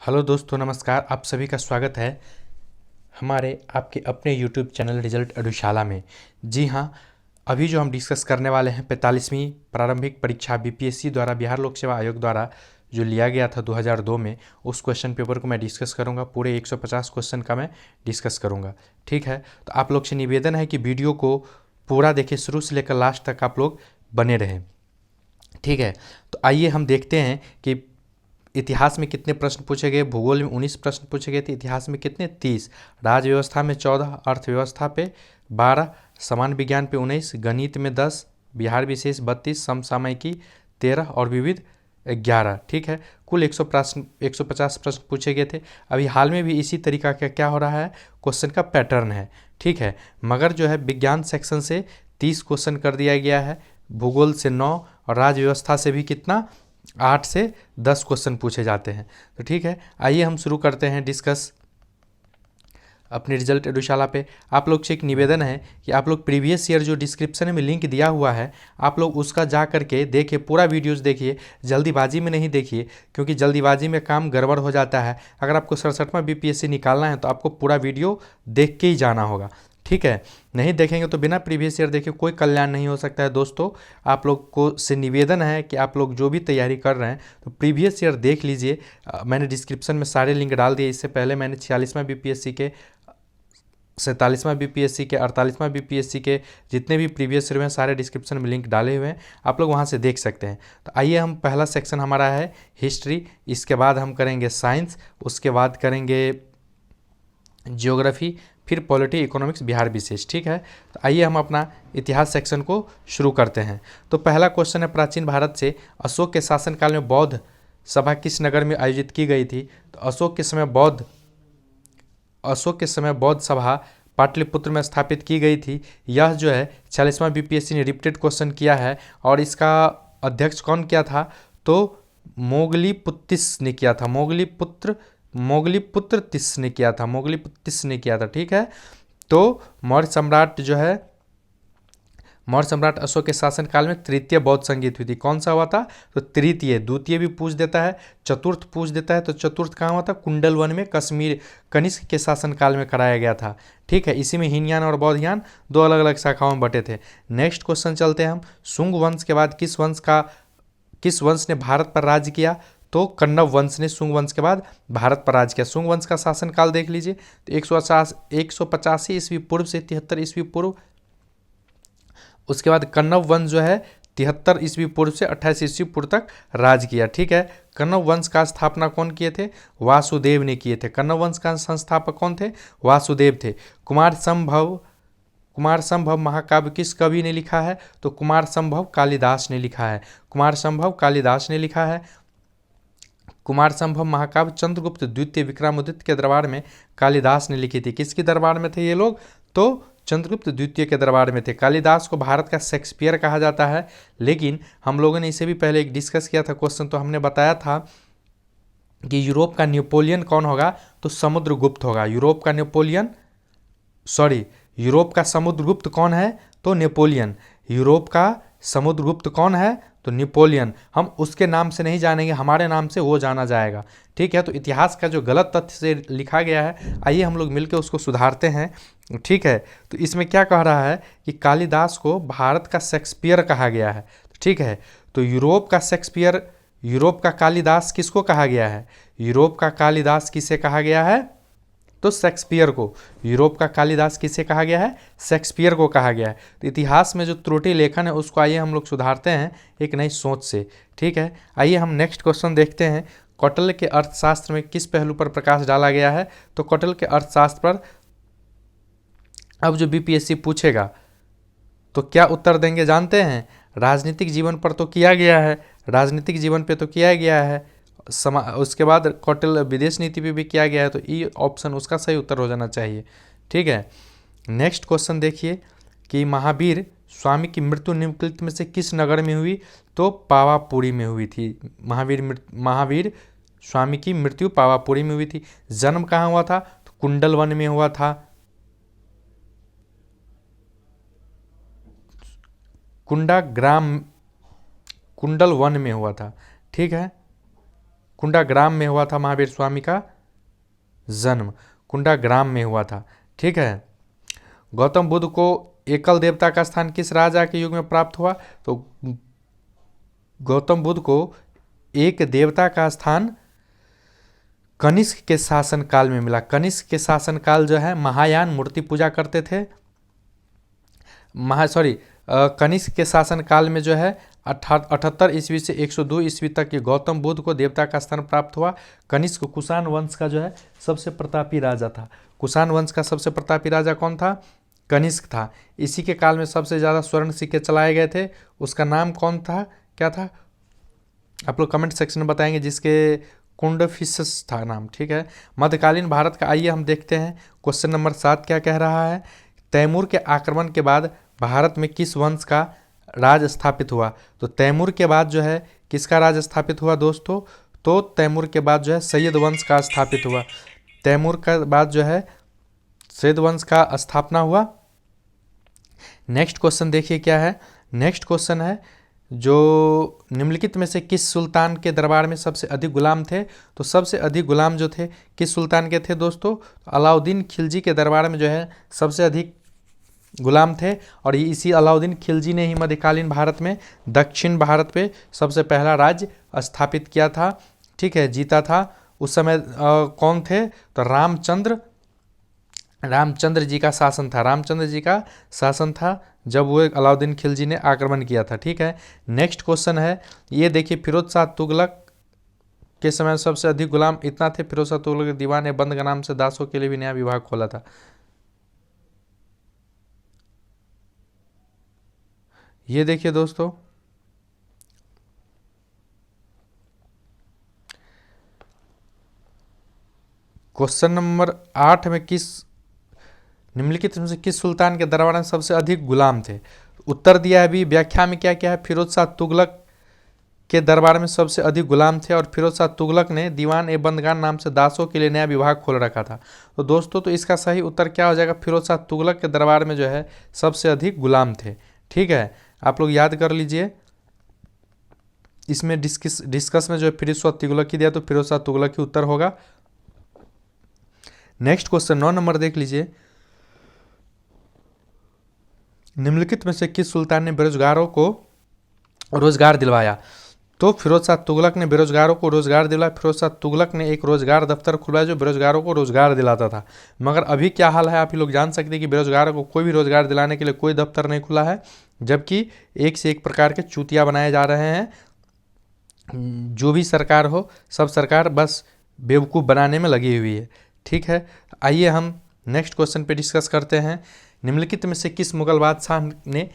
Hello दोस्तों, नमस्कार। आप सभी का स्वागत है हमारे आपके अपने यूट्यूब चैनल रिजल्ट एडुशाला में। जी हाँ, अभी जो हम डिस्कस करने वाले हैं 45वीं प्रारंभिक परीक्षा बीपीएससी द्वारा बिहार लोक सेवा आयोग द्वारा जो लिया गया था 2002 में, उस क्वेश्चन पेपर को मैं डिस्कस करूंगा। पूरे 150 क्वेश्चन का मैं डिस्कस करूंगा। ठीक है, तो आप लोग से निवेदन है कि वीडियो को पूरा देखिए, शुरू से लेकर लास्ट तक आप लोग बने रहें। ठीक है, तो आइए हम देखते हैं कि इतिहास में कितने प्रश्न पूछे गए। भूगोल में 19 प्रश्न पूछे गए थे। इतिहास में कितने? 30। राज्य व्यवस्था में 14, अर्थव्यवस्था पे 12, सामान्य विज्ञान पे 19, गणित में 10, बिहार विशेष 32, समसामयिकी 13 और विविध 11। ठीक है, कुल 150 प्रश्न पूछे गए थे। अभी हाल में भी इसी तरीका का क्या हो रहा है, क्वेश्चन का पैटर्न है। ठीक है, मगर जो है विज्ञान सेक्शन से 30 क्वेश्चन कर दिया गया है, भूगोल से 9 और राज्य व्यवस्था से भी कितना, 8 से 10 क्वेश्चन पूछे जाते हैं। तो ठीक है, आइए हम शुरू करते हैं डिस्कस अपने रिजल्ट एडुशाला पे। आप लोग से एक निवेदन है कि आप लोग प्रीवियस ईयर जो डिस्क्रिप्शन में लिंक दिया हुआ है, आप लोग उसका जा करके देखिए, पूरा वीडियोस देखिए, जल्दीबाजी में नहीं देखिए, क्योंकि जल्दीबाजी में काम गड़बड़ हो जाता है। अगर आपको 67वां बीपीएससी निकालना है तो आपको पूरा वीडियो देख के ही जाना होगा। ठीक है, नहीं देखेंगे तो बिना प्रीवियस ईयर देखे कोई कल्याण नहीं हो सकता है। दोस्तों, आप लोग को से निवेदन है कि आप लोग जो भी तैयारी कर रहे हैं तो प्रीवियस ईयर देख लीजिए। मैंने डिस्क्रिप्शन में सारे लिंक डाल दिए। इससे पहले मैंने 46वां बीपीएससी के, 47वां बीपीएससी के, 48वां बीपीएससी के जितने भी प्रीवियस ईयर में सारे डिस्क्रिप्शन में लिंक डाले हुए हैं, आप लोग वहाँ से देख सकते हैं। तो आइए, हम पहला सेक्शन हमारा है हिस्ट्री, इसके बाद हम करेंगे साइंस, उसके बाद करेंगे जियोग्राफी, फिर पॉलिटी, इकोनॉमिक्स, बिहार विशेष। ठीक है, तो आइए हम अपना इतिहास सेक्शन को शुरू करते हैं। तो पहला क्वेश्चन है, प्राचीन भारत से अशोक के शासनकाल में बौद्ध सभा किस नगर में आयोजित की गई थी? तो अशोक के समय बौद्ध सभा पाटलिपुत्र में स्थापित की गई थी। यह जो है 46वां बीपीएससी ने रिपीटेड क्वेश्चन किया है और इसका अध्यक्ष कौन किया था? तो मोगलीपुत्तिस ने किया था। मोगलीपुत्र ने किया था। मोगलीपुत्तिस ने किया था। ठीक है, तो मौर्य सम्राट अशोक के शासनकाल में तृतीय बौद्ध संगीत हुई थी। कौन सा हुआ था? तो तृतीय। द्वितीय भी पूछ देता है, चतुर्थ पूछ देता है। तो चतुर्थ कहाँ हुआ था? कुंडलवन में, कश्मीर, कनिष्क के शासनकाल में कराया गया था। ठीक है, इसी में हीनयान और बौद्धयान दो अलग अलग शाखाओं में बटे थे। नेक्स्ट क्वेश्चन चलते हैं हम। शुंग वंश के बाद किस वंश ने भारत पर राज किया? तो कण्व वंश ने शुंग वंश के बाद भारत पर राज किया। शुंग वंश का शासनकाल देख लीजिए, तो 185 ईस्वी पूर्व से 73 ईस्वी पूर्व। उसके बाद कण्व वंश जो है 73 ईस्वी पूर्व से 28 ईस्वी पूर्व तक राज किया। ठीक है, कण्व वंश का स्थापना कौन किए थे? वासुदेव ने किए थे। कण्व वंश का संस्थापक कौन थे? वासुदेव थे। कुमार संभव महाकाव्य किस कवि ने लिखा है? तो कुमार संभव कालिदास ने लिखा है। कुमार संभव कालिदास ने लिखा है। कुमार संभव महाकाव्य चंद्रगुप्त द्वितीय विक्रमादित्य के दरबार में कालिदास ने लिखी थी। किसके दरबार में थे ये लोग? तो चंद्रगुप्त द्वितीय के दरबार में थे। कालिदास को भारत का शेक्सपियर कहा जाता है, लेकिन हम लोगों ने इसे भी पहले एक डिस्कस किया था क्वेश्चन, तो हमने बताया था कि यूरोप का नेपोलियन कौन होगा? तो समुद्रगुप्त होगा। यूरोप का समुद्रगुप्त कौन है? तो नेपोलियन। यूरोप का समुद्रगुप्त कौन है? तो नेपोलियन। हम उसके नाम से नहीं जानेंगे, हमारे नाम से वो जाना जाएगा। ठीक है, तो इतिहास का जो गलत तथ्य से लिखा गया है, आइए हम लोग मिलकर उसको सुधारते हैं। ठीक है, तो इसमें क्या कह रहा है कि कालिदास को भारत का शेक्सपियर कहा गया है। ठीक है, तो यूरोप का कालिदास किसको कहा गया है? यूरोप का कालिदास किसे कहा गया है? तो शेक्सपियर को। यूरोप का कालिदास किसे कहा गया है? शेक्सपियर को कहा गया है। तो इतिहास में जो त्रुटि लेखन है उसको आइए हम लोग सुधारते हैं एक नई सोच से। ठीक है, आइए हम नेक्स्ट क्वेश्चन देखते हैं। कौटिल्य के अर्थशास्त्र में किस पहलू पर प्रकाश डाला गया है? तो कौटिल्य के अर्थशास्त्र पर अब जो बीपीएससी पूछेगा तो क्या उत्तर देंगे जानते हैं? राजनीतिक जीवन पर तो किया गया है, राजनीतिक जीवन पे तो किया गया है। उसके बाद कौटिल्य विदेश नीति पे भी किया गया है, तो ई ऑप्शन उसका सही उत्तर हो जाना चाहिए। ठीक है, नेक्स्ट क्वेश्चन देखिए कि महावीर स्वामी की मृत्यु निम्नलिखित में से किस नगर में हुई? तो पावापुरी में हुई थी। महावीर स्वामी की मृत्यु पावापुरी में हुई थी। जन्म कहाँ हुआ था? तो कुंडलवन में हुआ था। कुंडल वन में हुआ था। ठीक है, कुंडाग्राम में हुआ था महावीर स्वामी का जन्म, कुंडाग्राम में हुआ था। ठीक है। गौतम बुद्ध को एकल देवता का स्थान किस राजा के युग में प्राप्त हुआ? तो गौतम बुद्ध को एक देवता का स्थान कनिष्क के शासन काल में मिला। कनिष्क के शासन काल जो है, महायान मूर्ति पूजा करते थे। कनिष्क के शासन काल में जो है 78 ईस्वी से 102 ईस्वी तक के गौतम बुद्ध को देवता का स्थान प्राप्त हुआ। कनिष्क कुषाण वंश का जो है सबसे प्रतापी राजा था। कुषाण वंश का सबसे प्रतापी राजा कौन था? कनिष्क था। इसी के काल में सबसे ज़्यादा स्वर्ण सिक्के चलाए गए थे। उसका नाम कौन था, क्या था? आप लोग कमेंट सेक्शन में बताएंगे। जिसके कुंडफिसस था नाम। ठीक है। मध्यकालीन भारत का आइए हम देखते हैं। क्वेश्चन नंबर 7 क्या कह रहा है? तैमूर के आक्रमण के बाद भारत में किस वंश का राज स्थापित हुआ? तो तैमूर के बाद जो है किसका राज स्थापित हुआ दोस्तों? तो तैमूर के बाद जो है सैयद वंश का स्थापित हुआ। तैमूर के बाद जो है सैयद वंश का स्थापना हुआ। नेक्स्ट क्वेश्चन देखिए क्या है। नेक्स्ट क्वेश्चन है, जो निम्नलिखित में से किस सुल्तान के दरबार में सबसे अधिक गुलाम थे? तो सबसे अधिक गुलाम जो थे किस सुल्तान के थे दोस्तों? अलाउद्दीन खिलजी के दरबार में जो है सबसे अधिक गुलाम थे। और इसी अलाउद्दीन खिलजी ने ही मध्यकालीन भारत में, दक्षिण भारत पे सबसे पहला राज्य स्थापित किया था। ठीक है, जीता था। उस समय कौन थे? तो रामचंद्र जी का शासन था। रामचंद्र जी का शासन था जब वो अलाउद्दीन खिलजी ने आक्रमण किया था। ठीक है। नेक्स्ट क्वेश्चन है, ये देखिए, फिरोज शाह तुगलक के समय सबसे अधिक गुलाम इतना थे। फिरोज शाह तुगलक दीवान बंद का नाम से दासों के लिए भी नया विभाग खोला था। ये देखिए दोस्तों, क्वेश्चन नंबर 8 में निम्नलिखित में से किस सुल्तान के दरबार में सबसे अधिक गुलाम थे? उत्तर दिया है अभी। व्याख्या में क्या क्या है? फिरोज शाह तुगलक के दरबार में सबसे अधिक गुलाम थे और फिरोज शाह तुगलक ने दीवान ए बंदगान नाम से दासों के लिए नया विभाग खोल रखा था। तो दोस्तों, तो इसका सही उत्तर क्या हो जाएगा? फिरोज शाह तुगलक के दरबार में जो है सबसे अधिक गुलाम थे। ठीक है, आप लोग याद कर लीजिए। इसमें डिस्कस में जो है फिरोज शाह तुगलक ही दिया, तो फिरोज शाह तुगलक ही उत्तर होगा। नेक्स्ट क्वेश्चन 9 नंबर देख लीजिए। निम्नलिखित में से किस सुल्तान ने बेरोजगारों को रोजगार दिलवाया? तो फिरोज शाह तुगलक ने बेरोजगारों को रोजगार दिलाया। फिरोज शाह तुगलक ने एक रोजगार दफ्तर खुलवाया जो बेरोजगारों को रोजगार दिलाता था। मगर अभी क्या हाल है, आप ही लोग जान सकते हैं कि बेरोजगारों को कोई भी रोजगार दिलाने के लिए कोई दफ्तर नहीं खुला है, जबकि एक से एक प्रकार के चूतिया बनाए जा रहे हैं। जो भी सरकार हो, सब सरकार बस बेवकूफ़ बनाने में लगी हुई है। ठीक है, आइए हम नेक्स्ट क्वेश्चन पे डिस्कस करते हैं। निम्नलिखित में से किस मुगल बादशाह ने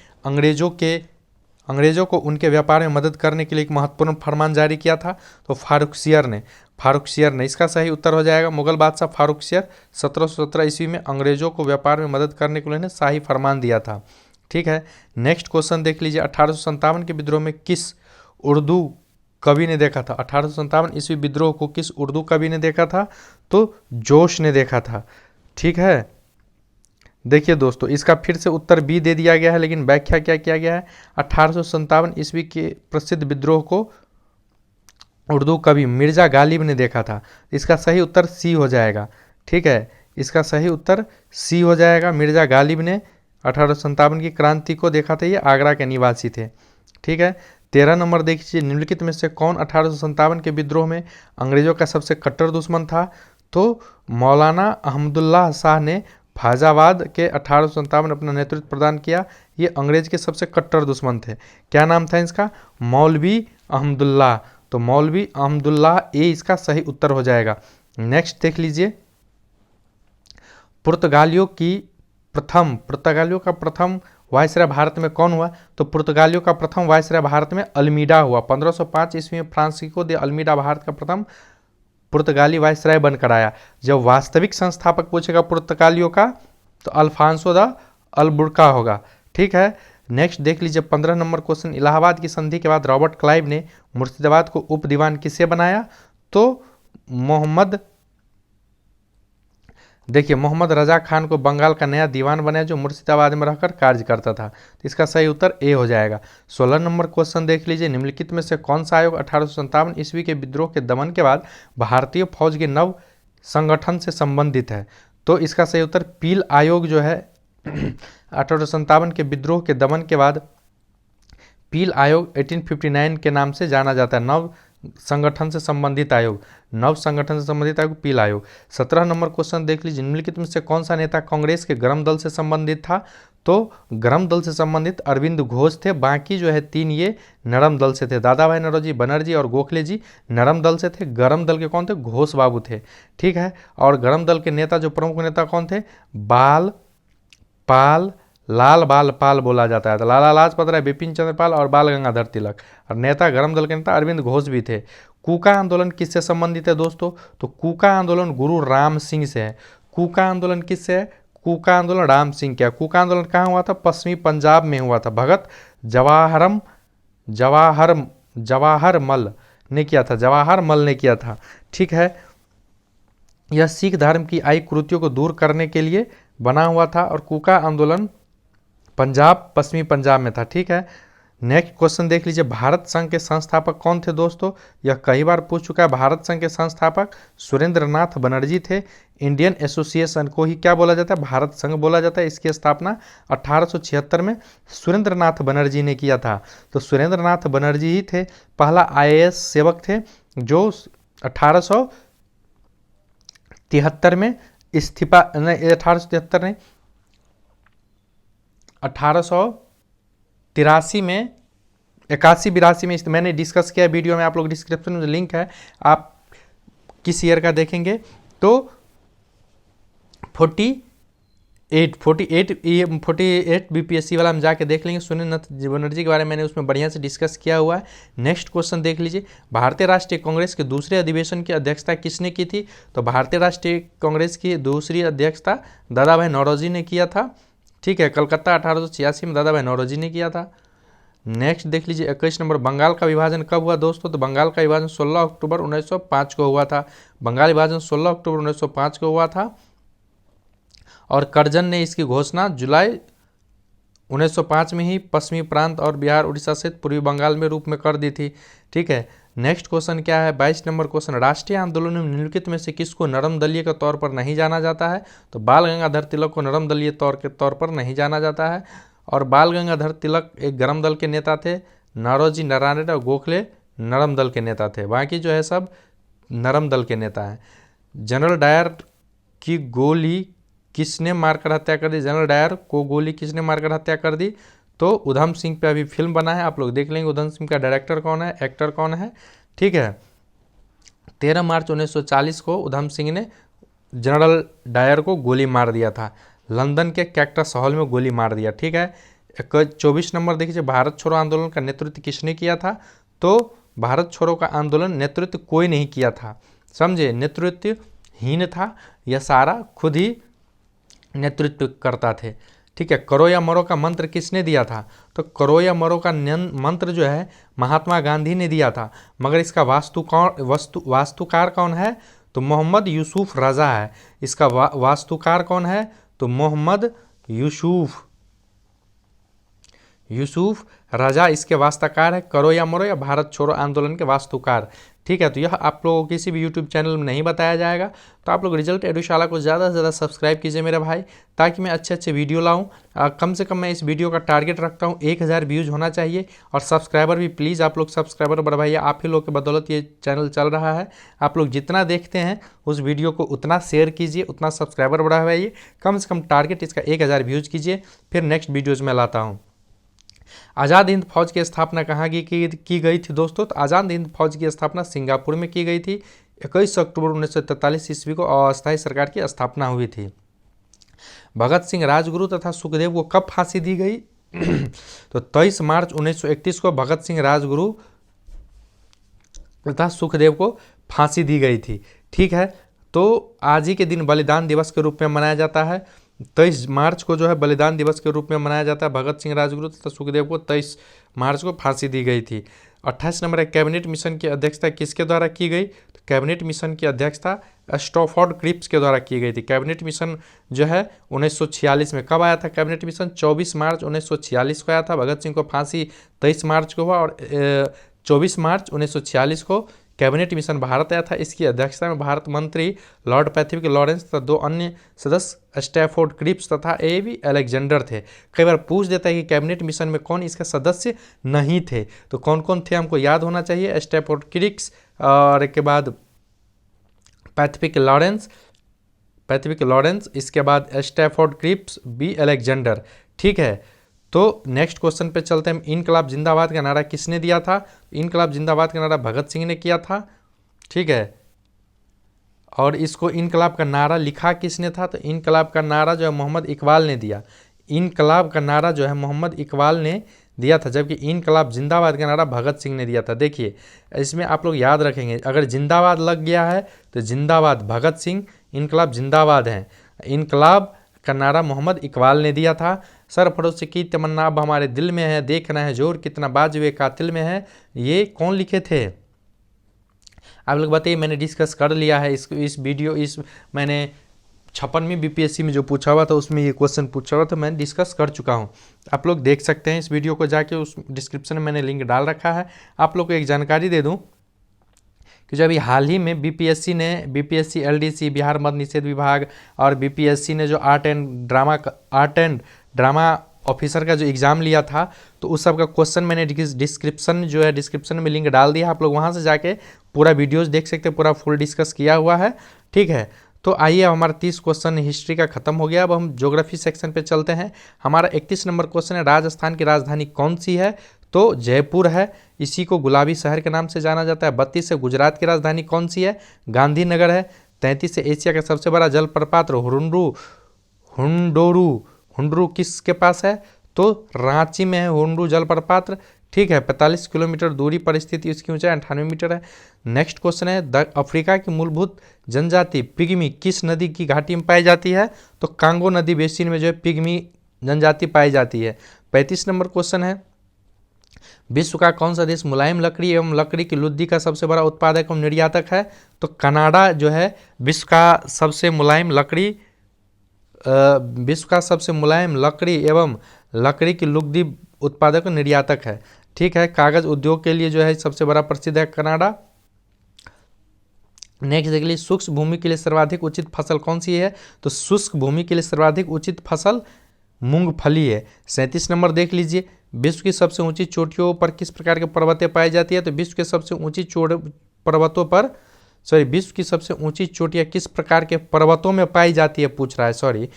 अंग्रेजों को उनके व्यापार में मदद करने के लिए एक महत्वपूर्ण फरमान जारी किया था? तो फारुखसियर ने। इसका सही उत्तर हो जाएगा मुगल बादशाह फारुखसियर 1717 ईस्वी में अंग्रेजों को व्यापार में मदद करने के लिए शाही फरमान दिया था। ठीक है। नेक्स्ट क्वेश्चन देख लीजिए। 1857 के विद्रोह में किस उर्दू कवि ने देखा था? 1857 ईस्वी विद्रोह को किस उर्दू कवि ने देखा था? तो जोश ने देखा था। ठीक है, देखिए दोस्तों, इसका फिर से उत्तर बी दे दिया गया है, लेकिन व्याख्या क्या किया गया है? 1857 ईस्वी के प्रसिद्ध विद्रोह को उर्दू कवि मिर्जा गालिब ने देखा था। इसका सही उत्तर सी हो जाएगा। ठीक है, इसका सही उत्तर सी हो जाएगा। मिर्जा गालिब ने 1857 की क्रांति को देखा था। ये आगरा के निवासी थे। ठीक है। 13 नंबर देखिए। निम्नलिखित में से कौन 1857 के विद्रोह में अंग्रेजों का सबसे कट्टर दुश्मन था? तो मौलाना अहमदुल्लाह शाह ने फैजाबाद के 1857 अपना नेतृत्व प्रदान किया। ये अंग्रेज के सबसे कट्टर दुश्मन थे। क्या नाम था इसका? मौलवी अहमदुल्लाह। तो मौलवी अहमदुल्लाह ये इसका सही उत्तर हो जाएगा। नेक्स्ट देख लीजिए। पुर्तगालियों का प्रथम वायसराय भारत में कौन हुआ? तो पुर्तगालियों का प्रथम वायसराय भारत में अल्मीडा हुआ। 1505 ईस्वी में फ्रांसिस्को दे अल्मीडा भारत का प्रथम पुर्तगाली वायसराय बनकर आया। जब वास्तविक संस्थापक पूछेगा पुर्तगालियों का, तो अल्फांसो द अलबुर्का होगा। ठीक है। नेक्स्ट देख लीजिए 15 नंबर क्वेश्चन। इलाहाबाद की संधि के बाद रॉबर्ट क्लाइव ने मुर्शिदाबाद को उप दीवान किसे बनाया? तो मोहम्मद देखिए मोहम्मद रजा खान को बंगाल का नया दीवान बनाया जो मुर्शिदाबाद में रहकर कार्य करता था। तो इसका सही उत्तर ए हो जाएगा। 16 नंबर क्वेश्चन देख लीजिए, निम्नलिखित में से कौन सा आयोग 1857 ईस्वी के विद्रोह के दमन के बाद भारतीय फौज के नव संगठन से संबंधित है। तो इसका सही उत्तर पील आयोग जो है 1857 के विद्रोह के दमन के बाद पील आयोग 1859 के नाम से जाना जाता है। नव संगठन से संबंधित आयोग, नव संगठन से संबंधित आयोग पील आयोग। 17 नंबर क्वेश्चन देख लीजिए, निम्नलिखित में से कौन सा नेता कांग्रेस के गरम दल से संबंधित था। तो गरम दल से संबंधित अरविंद घोष थे, बाकी जो है 3 ये नरम दल से थे। दादा भाई नौरोजी, बनर्जी और गोखले जी नरम दल से थे। गरम दल के कौन थे? घोष बाबू थे। ठीक है, और गरम दल के नेता जो प्रमुख नेता कौन थे? बाल पाल, लाल बाल पाल बोला जाता है। तो लाला लाजपत राय, बिपिन चंद्र पाल और बाल गंगाधर तिलक। और नेता गरम दल के नेता अरविंद घोष भी थे। कूका आंदोलन किससे संबंधित है दोस्तों? तो कूका आंदोलन गुरु राम सिंह से है। कूका आंदोलन किससे है? कूका आंदोलन राम सिंह का। कूका आंदोलन कहाँ हुआ था? पश्चिमी पंजाब में हुआ था। भगत जवाहर मल ने किया था, जवाहर मल ने किया था। ठीक है, यह सिख धर्म की आई कुरीतियों को दूर करने के लिए बना हुआ था और कूका आंदोलन पंजाब, पश्चिमी पंजाब में था। ठीक है, नेक्स्ट क्वेश्चन देख लीजिए, भारत संघ के संस्थापक कौन थे दोस्तों? यह कई बार पूछ चुका है। भारत संघ के संस्थापक सुरेंद्र नाथ बनर्जी थे। इंडियन एसोसिएशन को ही क्या बोला जाता है? भारत संघ बोला जाता है। इसकी स्थापना 1876 में सुरेंद्र नाथ बनर्जी ने किया था। तो सुरेंद्र नाथ बनर्जी ही थे, पहला IAS सेवक थे जो 1873 में इस्तीफा, 1873 नहीं, 1883 में, 81-82 में मैंने डिस्कस किया वीडियो में, आप लोग डिस्क्रिप्शन में लिंक है, आप किस ईयर का देखेंगे तो 48 BPSC वाला हम जाके देख लेंगे। सुरेंद्र नाथ बनर्जी के बारे में मैंने उसमें बढ़िया से डिस्कस किया हुआ है। नेक्स्ट क्वेश्चन देख लीजिए, भारतीय राष्ट्रीय कांग्रेस के दूसरे अधिवेशन की अध्यक्षता किसने की थी? तो भारतीय राष्ट्रीय कांग्रेस की दूसरी अध्यक्षता दादा भाई नौरोजी ने किया था। ठीक है, कलकत्ता 1886 में दादा भाई नौरोजी ने किया था। नेक्स्ट देख लीजिए 21 नंबर, बंगाल का विभाजन कब हुआ दोस्तों? तो बंगाल का विभाजन 16 अक्टूबर 1905 को हुआ था। बंगाल विभाजन 16 अक्टूबर 1905 को हुआ था और कर्जन ने इसकी घोषणा जुलाई 1905 में ही पश्चिमी प्रांत और बिहार, उड़ीसा सहित पूर्वी बंगाल में रूप में कर दी थी। ठीक है, नेक्स्ट क्वेश्चन क्या है? 22 नंबर क्वेश्चन, राष्ट्रीय आंदोलन में निम्नलिखित में से किसको नरम दलीय के तौर पर नहीं जाना जाता है? तो बाल गंगाधर तिलक को नरम दलीय के तौर पर नहीं जाना जाता है। और बाल गंगाधर तिलक एक गरम दल के नेता थे। नारोजी नारायण और गोखले नरम दल के नेता थे। बाकी जो है सब नरम दल के नेता हैं। जनरल डायर की गोली किसने मारकर हत्या कर दी? जनरल डायर को गोली किसने मारकर हत्या कर दी? तो उधम सिंह पे अभी फिल्म बना है, आप लोग देख लेंगे उधम सिंह का डायरेक्टर कौन है, एक्टर कौन है। ठीक है, 13 मार्च 1940 को उधम सिंह ने जनरल डायर को गोली मार दिया था। लंदन के कैक्टस हॉल में गोली मार दिया। ठीक है, 24 नंबर देखिए, भारत छोड़ो आंदोलन का नेतृत्व किसने किया था? तो भारत छोड़ो का आंदोलन नेतृत्व कोई नहीं किया था, समझे, नेतृत्वहीन था, यह सारा खुद ही नेतृत्व करता थे। ठीक है, करो या मरो का मंत्र किसने दिया था? तो करो या मरो का मंत्र जो है महात्मा गांधी ने दिया था, मगर इसका वास्तुकार कौन है? तो मोहम्मद यूसुफ रजा है। इसका वास्तुकार कौन है? तो मोहम्मद यूसुफ रजा इसके वास्तुकार है। करो या मरो या भारत छोड़ो आंदोलन के वास्तुकार। ठीक है, तो यह आप लोगों को किसी भी यूट्यूब चैनल में नहीं बताया जाएगा। तो आप लोग रिजल्ट एडुशाला को ज़्यादा से ज़्यादा सब्सक्राइब कीजिए मेरे भाई, ताकि मैं अच्छे अच्छे वीडियो लाऊं। कम से कम मैं इस वीडियो का टारगेट रखता हूं 1000 व्यूज़ होना चाहिए। और सब्सक्राइबर भी प्लीज़ आप लोग सब्सक्राइबर बढ़ाइए, आप ही लोग के बदौलत ये चैनल चल रहा है। आप लोग जितना देखते हैं उस वीडियो को उतना शेयर कीजिए, उतना सब्सक्राइबर बढ़ाइए। कम से कम टारगेट इसका 1000 व्यूज़ कीजिए, फिर नेक्स्ट वीडियोज़ में लाता हूँ। आज़ाद हिंद फौज की स्थापना कहाँ की गई थी दोस्तों? तो आज़ाद हिंद फौज की स्थापना सिंगापुर में की गई थी। 21 अक्टूबर 1943 ईस्वी को अस्थायी सरकार की स्थापना हुई थी। भगत सिंह, राजगुरु तथा सुखदेव को कब फांसी दी गई? तो 23 मार्च 1931 को भगत सिंह, राजगुरु तथा सुखदेव को फांसी दी गई थी। ठीक है, तो आज ही के दिन बलिदान दिवस के रूप में मनाया जाता है। 23 मार्च को जो है बलिदान दिवस के रूप में मनाया जाता है। भगत सिंह, राजगुरु तथा सुखदेव को 23 मार्च को फांसी दी गई थी। 28 नंबर, कैबिनेट मिशन की अध्यक्षता किसके द्वारा की गई? तो कैबिनेट मिशन की अध्यक्षता स्टैफोर्ड क्रिप्स के द्वारा की गई थी। कैबिनेट मिशन जो है 1946 में कब आया था? कैबिनेट मिशन 24 मार्च 1946 को आया था। भगत सिंह को फांसी 23 मार्च को हुआ और 24 मार्च 1946 को कैबिनेट मिशन भारत आया था। इसकी अध्यक्षता में भारत मंत्री लॉर्ड पैथिविक लॉरेंस तथा 2 अन्य सदस्य स्टैफोर्ड क्रिप्स तथा ए.वी. अलेक्जेंडर थे। कई बार पूछ देता है कि कैबिनेट मिशन में कौन इसके सदस्य नहीं थे, तो कौन कौन थे हमको याद होना चाहिए। स्टैफोर्ड क्रिप्स और एक के बाद पैथिविक लॉरेंस, इसके बाद स्टैफोर्ड क्रिप्स, बी. अलेक्जेंडर। ठीक है, तो नेक्स्ट क्वेश्चन पे चलते हैं। इनकलाब जिंदाबाद का नारा किसने दिया था? इनकलाब जिंदाबाद का नारा भगत सिंह ने किया था। ठीक है, और इसको इनकलाब का नारा लिखा किसने था? तो इनकलाब का नारा जो है मोहम्मद इकबाल ने दिया। इनकलाब का नारा जो है मोहम्मद इकबाल ने दिया था, जबकि इनकलाब जिंदाबाद का नारा भगत सिंह ने दिया था। देखिए इसमें आप लोग याद रखेंगे, अगर जिंदाबाद लग गया है तो जिंदाबाद भगत सिंह, इनकलाब जिंदाबाद है। इनकलाब का नारा मोहम्मद इकबाल ने दिया था। सरफरोश की तमन्ना अब हमारे दिल में है, देखना है जोर कितना बाजुए कातिल में है, ये कौन लिखे थे? आप लोग बताइए। मैंने डिस्कस कर लिया है इस मैंने 56वीं बीपीएससी में जो पूछा हुआ था उसमें ये क्वेश्चन पूछा हुआ था, मैंने डिस्कस कर चुका हूँ। आप लोग देख सकते हैं इस वीडियो को जाके, उस डिस्क्रिप्शन में मैंने लिंक डाल रखा है। आप लोग को एक जानकारी दे दूँ कि जब हाल ही में बीपीएससी एलडीसी बिहार मद्य निषेध विभाग और बीपीएससी ने जो आर्ट एंड ड्रामा ऑफिसर का जो एग्ज़ाम लिया था, तो उस सब का क्वेश्चन मैंने डिस्क्रिप्शन में लिंक डाल दिया। आप लोग वहाँ से जाके पूरा वीडियोस देख सकते हैं, पूरा फुल डिस्कस किया हुआ है। ठीक है, तो आइए, अब हमारा 30 क्वेश्चन हिस्ट्री का खत्म हो गया। अब हम ज्योग्राफी सेक्शन पे चलते हैं। हमारा 31 नंबर क्वेश्चन है, राजस्थान की राजधानी कौन सी है? तो जयपुर है, इसी को गुलाबी शहर के नाम से जाना जाता है। 32 से गुजरात की राजधानी कौन सी है? गांधीनगर है। 33 से एशिया का सबसे बड़ा जलप्रपात हुंडोरू किसके पास है? तो रांची में है हुंडरू जलप्रपात। ठीक है, 45 किलोमीटर दूरी पर स्थित इसकी ऊंचाई 98 मीटर है। नेक्स्ट क्वेश्चन है, अफ्रीका की मूलभूत जनजाति पिग्मी किस नदी की घाटी में पाई जाती है? तो कांगो नदी बेसिन में जो है पिग्मी जनजाति पाई जाती है। 35 नंबर क्वेश्चन है, विश्व का कौन सा देश मुलायम लकड़ी एवं लकड़ी की लुद्दी का सबसे बड़ा उत्पादक एवं निर्यातक है? तो कनाडा जो है विश्व का सबसे मुलायम लकड़ी एवं लकड़ी की लुगदी उत्पादक और निर्यातक है। ठीक है, कागज उद्योग के लिए जो है सबसे बड़ा प्रसिद्ध है कनाडा। नेक्स्ट देख लीजिए, शुष्क भूमि के लिए सर्वाधिक उचित फसल कौन सी है? तो शुष्क भूमि के लिए सर्वाधिक उचित फसल मूंगफली है। 37 नंबर देख लीजिए, विश्व की सबसे ऊंची चोटियों पर किस प्रकार के पर्वतें पाई जाती है? तो विश्व की सबसे ऊंची चोटियां किस प्रकार के पर्वतों में पाई जाती है पूछ रहा है।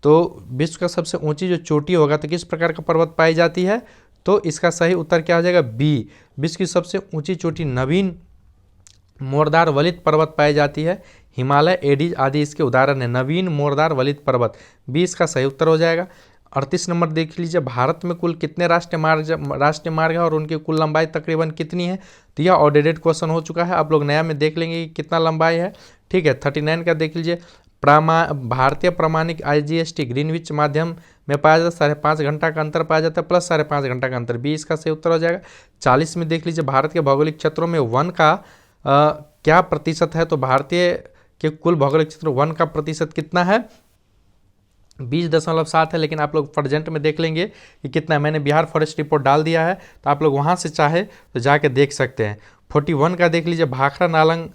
तो विश्व का सबसे ऊंची जो चोटी होगा तो किस प्रकार का पर्वत पाई जाती है? तो इसका सही उत्तर क्या हो जाएगा? बी। विश्व की सबसे ऊंची चोटी नवीन मोरदार वलित पर्वत पाई जाती है। हिमालय, एडीज आदि इसके उदाहरण है। नवीन मोरदार वलित पर्वत, बी इसका सही उत्तर हो जाएगा। 38 नंबर देख लीजिए, भारत में कुल कितने राष्ट्रीय मार्ग है और उनकी कुल लंबाई तकरीबन कितनी है? तो यह ऑडिटेड क्वेश्चन हो चुका है, आप लोग नया में देख लेंगे कि कितना लंबाई है। ठीक है, 39 का देख लीजिए, भारतीय प्रामाणिक IGST ग्रीनविच माध्यम में पाया जाता है 5.5 घंटा का अंतर पाया जाता है प्लस 5.5 घंटा का अंतर, बी इसका सही उत्तर हो जाएगा। 40 में देख लीजिए, भारत के भौगोलिक क्षेत्रों में वन का क्या प्रतिशत है? तो भारतीय के कुल भौगोलिक क्षेत्र वन का प्रतिशत कितना है? 20.7 है, लेकिन आप लोग प्रेजेंट में देख लेंगे कि कितना है। मैंने बिहार फॉरेस्ट रिपोर्ट डाल दिया है, तो आप लोग वहाँ से चाहे तो जाके देख सकते हैं। 41 का देख लीजिए, भाखड़ा नालंग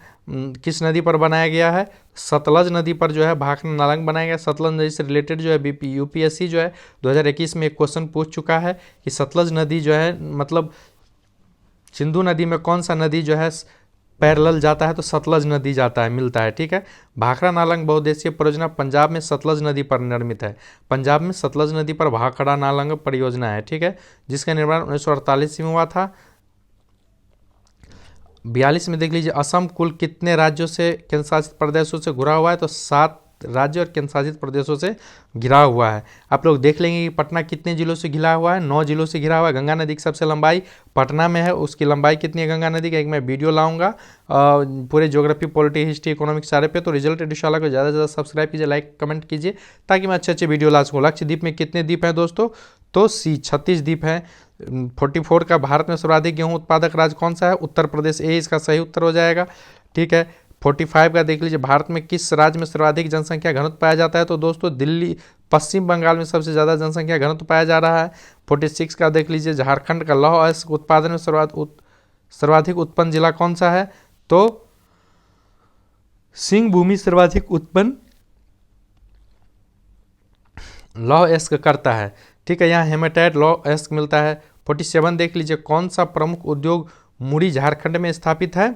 किस नदी पर बनाया गया है? सतलज नदी पर जो है भाखड़ा नालंग बनाया गया। सतलज नदी से रिलेटेड जो है यूपीएससी जो है 2021 में एक क्वेश्चन पूछ चुका है कि सतलज नदी जो है मतलब सिंधु नदी में कौन सा नदी जो है पैरेलल जाता है? तो सतलज नदी जाता है, मिलता है। ठीक है, भाखड़ा नालंग बहुउद्देशीय परियोजना पंजाब में सतलज नदी पर निर्मित है। पंजाब में सतलज नदी पर भाखड़ा नालंग परियोजना है। ठीक है, जिसका निर्माण 1948 में हुआ था। 42 में देख लीजिए, असम कुल कितने राज्यों से केंद्रशासित प्रदेशों से घिरा हुआ है? तो 7 राज्य और केंद्रशासित प्रदेशों से घिरा हुआ है। आप लोग देख लेंगे कि पटना कितने जिलों से घिरा हुआ है? 9 जिलों से घिरा हुआ है। गंगा नदी की सबसे लंबाई पटना में है, उसकी लंबाई कितनी है गंगा नदी का? एक मैं वीडियो लाऊंगा पूरे ज्योग्राफी, पॉलिटी, हिस्ट्री, इकोनॉमिक्स सारे पे। तो रिजल्ट एडुशाला को ज़्यादा से ज़्यादा सब्सक्राइब कीजिए, लाइक कमेंट कीजिए, ताकि मैं अच्छे वीडियो ला सकूँ। लक्षद्वीप में कितने द्वीप हैं दोस्तों? तो 36 द्वीप हैं। 44 का भारत में सर्वाधिक गेहूं उत्पादक राज्य कौन सा है? उत्तर प्रदेश, ए इसका सही उत्तर हो जाएगा। ठीक है, 45 का देख लीजिए, भारत में किस राज्य में सर्वाधिक जनसंख्या घनत्व पाया जाता है? तो दोस्तों दिल्ली, पश्चिम बंगाल में सबसे ज़्यादा जनसंख्या घनत्व पाया जा रहा है। 46 का देख लीजिए, झारखंड का लौह अयस्क उत्पादन में सर्वाधिक उत्पन्न जिला कौन सा है? तो सिंहभूमि सर्वाधिक उत्पन्न लौह अयस्क करता है। ठीक है, यहाँ हेमेटाइट लौह अयस्क मिलता है। 47 देख लीजिए, कौन सा प्रमुख उद्योग मुड़ी झारखंड में स्थापित है?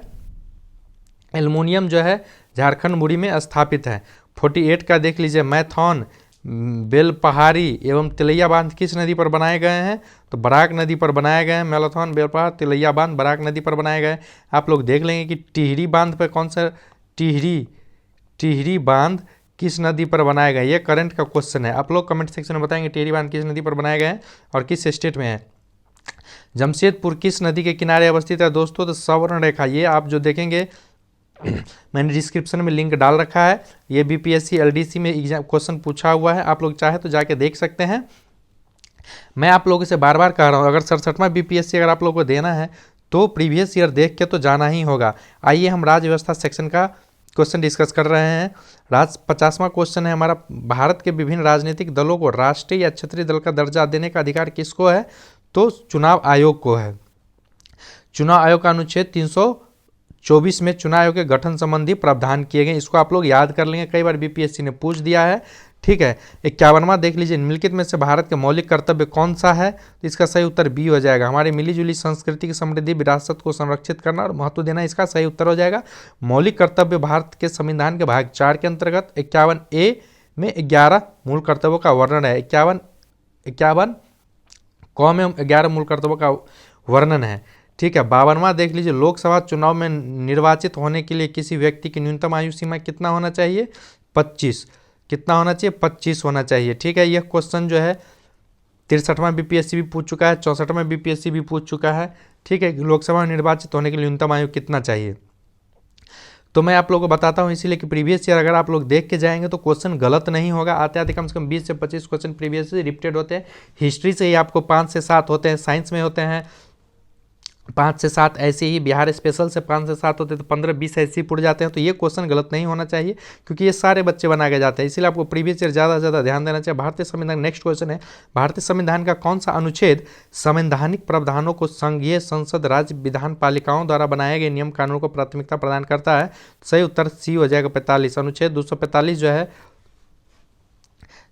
एल्युमिनियम जो है झारखंड मुड़ी में स्थापित है। 48 का देख लीजिए, मैथॉन, बेलपहाड़ी एवं तिलैया बांध किस नदी पर बनाए गए हैं? तो बराक नदी पर बनाए गए हैं। मैराथन, बेलपहाड़, तिलैया बांध बराक नदी पर बनाए गए। आप लोग देख लेंगे कि टिहरी बांध पर कौन सा टिहरी बांध किस नदी पर बनाया गया? ये करंट का क्वेश्चन है। आप लोग कमेंट सेक्शन में बताएंगे टिहरी बांध किस नदी पर बनाया गया है और किस स्टेट में है। जमशेदपुर किस नदी के किनारे अवस्थित है? दोस्तों तो सवर्ण रेखा, ये आप जो देखेंगे मैंने डिस्क्रिप्शन में लिंक डाल रखा है। ये बीपीएससी एलडीसी में एग्जाम क्वेश्चन पूछा हुआ है, आप लोग चाहे तो जाके देख सकते हैं। मैं आप लोगों से बार बार कह रहा हूँ, अगर 67वां बीपीएससी अगर आप लोगों को देना है तो प्रीवियस ईयर देख के तो जाना ही होगा। आइए हम राज्य व्यवस्था सेक्शन का क्वेश्चन डिस्कस कर रहे हैं। 50वां क्वेश्चन है हमारा, भारत के विभिन्न राजनीतिक दलों को राष्ट्रीय या क्षेत्रीय दल का दर्जा देने का अधिकार किसको है? तो चुनाव आयोग को है। चुनाव आयोग का अनुच्छेद 324 में चुनाव आयोग के गठन संबंधी प्रावधान किए गए। इसको आप लोग याद कर लेंगे, कई बार बीपीएससी ने पूछ दिया है। ठीक है, 51वां देख लीजिए, निम्नलिखित में से भारत के मौलिक कर्तव्य कौन सा है? तो इसका सही उत्तर बी हो जाएगा। हमारी मिलीजुली संस्कृति की समृद्धि विरासत को संरक्षित करना और महत्व देना, इसका सही उत्तर हो जाएगा। मौलिक कर्तव्य भारत के संविधान के भाग 4 के अंतर्गत 51A में 11 मूल कर्तव्यों का वर्णन है। 51 क में 11 मूल कर्तव्यों का वर्णन है। ठीक है, 52वां देख लीजिए, लोकसभा चुनाव में निर्वाचित होने के लिए किसी व्यक्ति की न्यूनतम आयु सीमा कितना होना चाहिए? 25। कितना होना चाहिए? 25 होना चाहिए। ठीक है, यह क्वेश्चन जो है 63वां बीपीएससी भी पूछ चुका है, 64वां बीपीएससी भी पूछ चुका है। ठीक है, लोकसभा में निर्वाचित होने के लिए न्यूनतम आयु कितना चाहिए? तो मैं आप लोगों को बताता हूं, इसीलिए कि प्रीवियस ईयर अगर आप लोग देख के जाएंगे तो क्वेश्चन गलत नहीं होगा। आते आते कम से कम 20 से 25 क्वेश्चन प्रीवियस से रिपीटेड होते हैं। हिस्ट्री से ही आपको 5 से 7 होते हैं, साइंस में होते हैं 5 से 7, ऐसे ही बिहार स्पेशल से 5 से 7 होते हैं, तो 15-20 ऐसे ही पुट जाते हैं। तो ये क्वेश्चन गलत नहीं होना चाहिए, क्योंकि ये सारे बच्चे बना के जाते हैं, इसलिए आपको प्रीवियस ईयर ज़्यादा से ज़्यादा ध्यान देना चाहिए। भारतीय संविधान, नेक्स्ट क्वेश्चन है, भारतीय संविधान का कौन सा अनुच्छेद संवैधानिक प्रावधानों को संघीय संसद राज्य विधान पालिकाओं द्वारा बनाए गए नियम कानून को प्राथमिकता प्रदान करता है? सही उत्तर सी हो जाएगा, 45। अनुच्छेद 245 जो है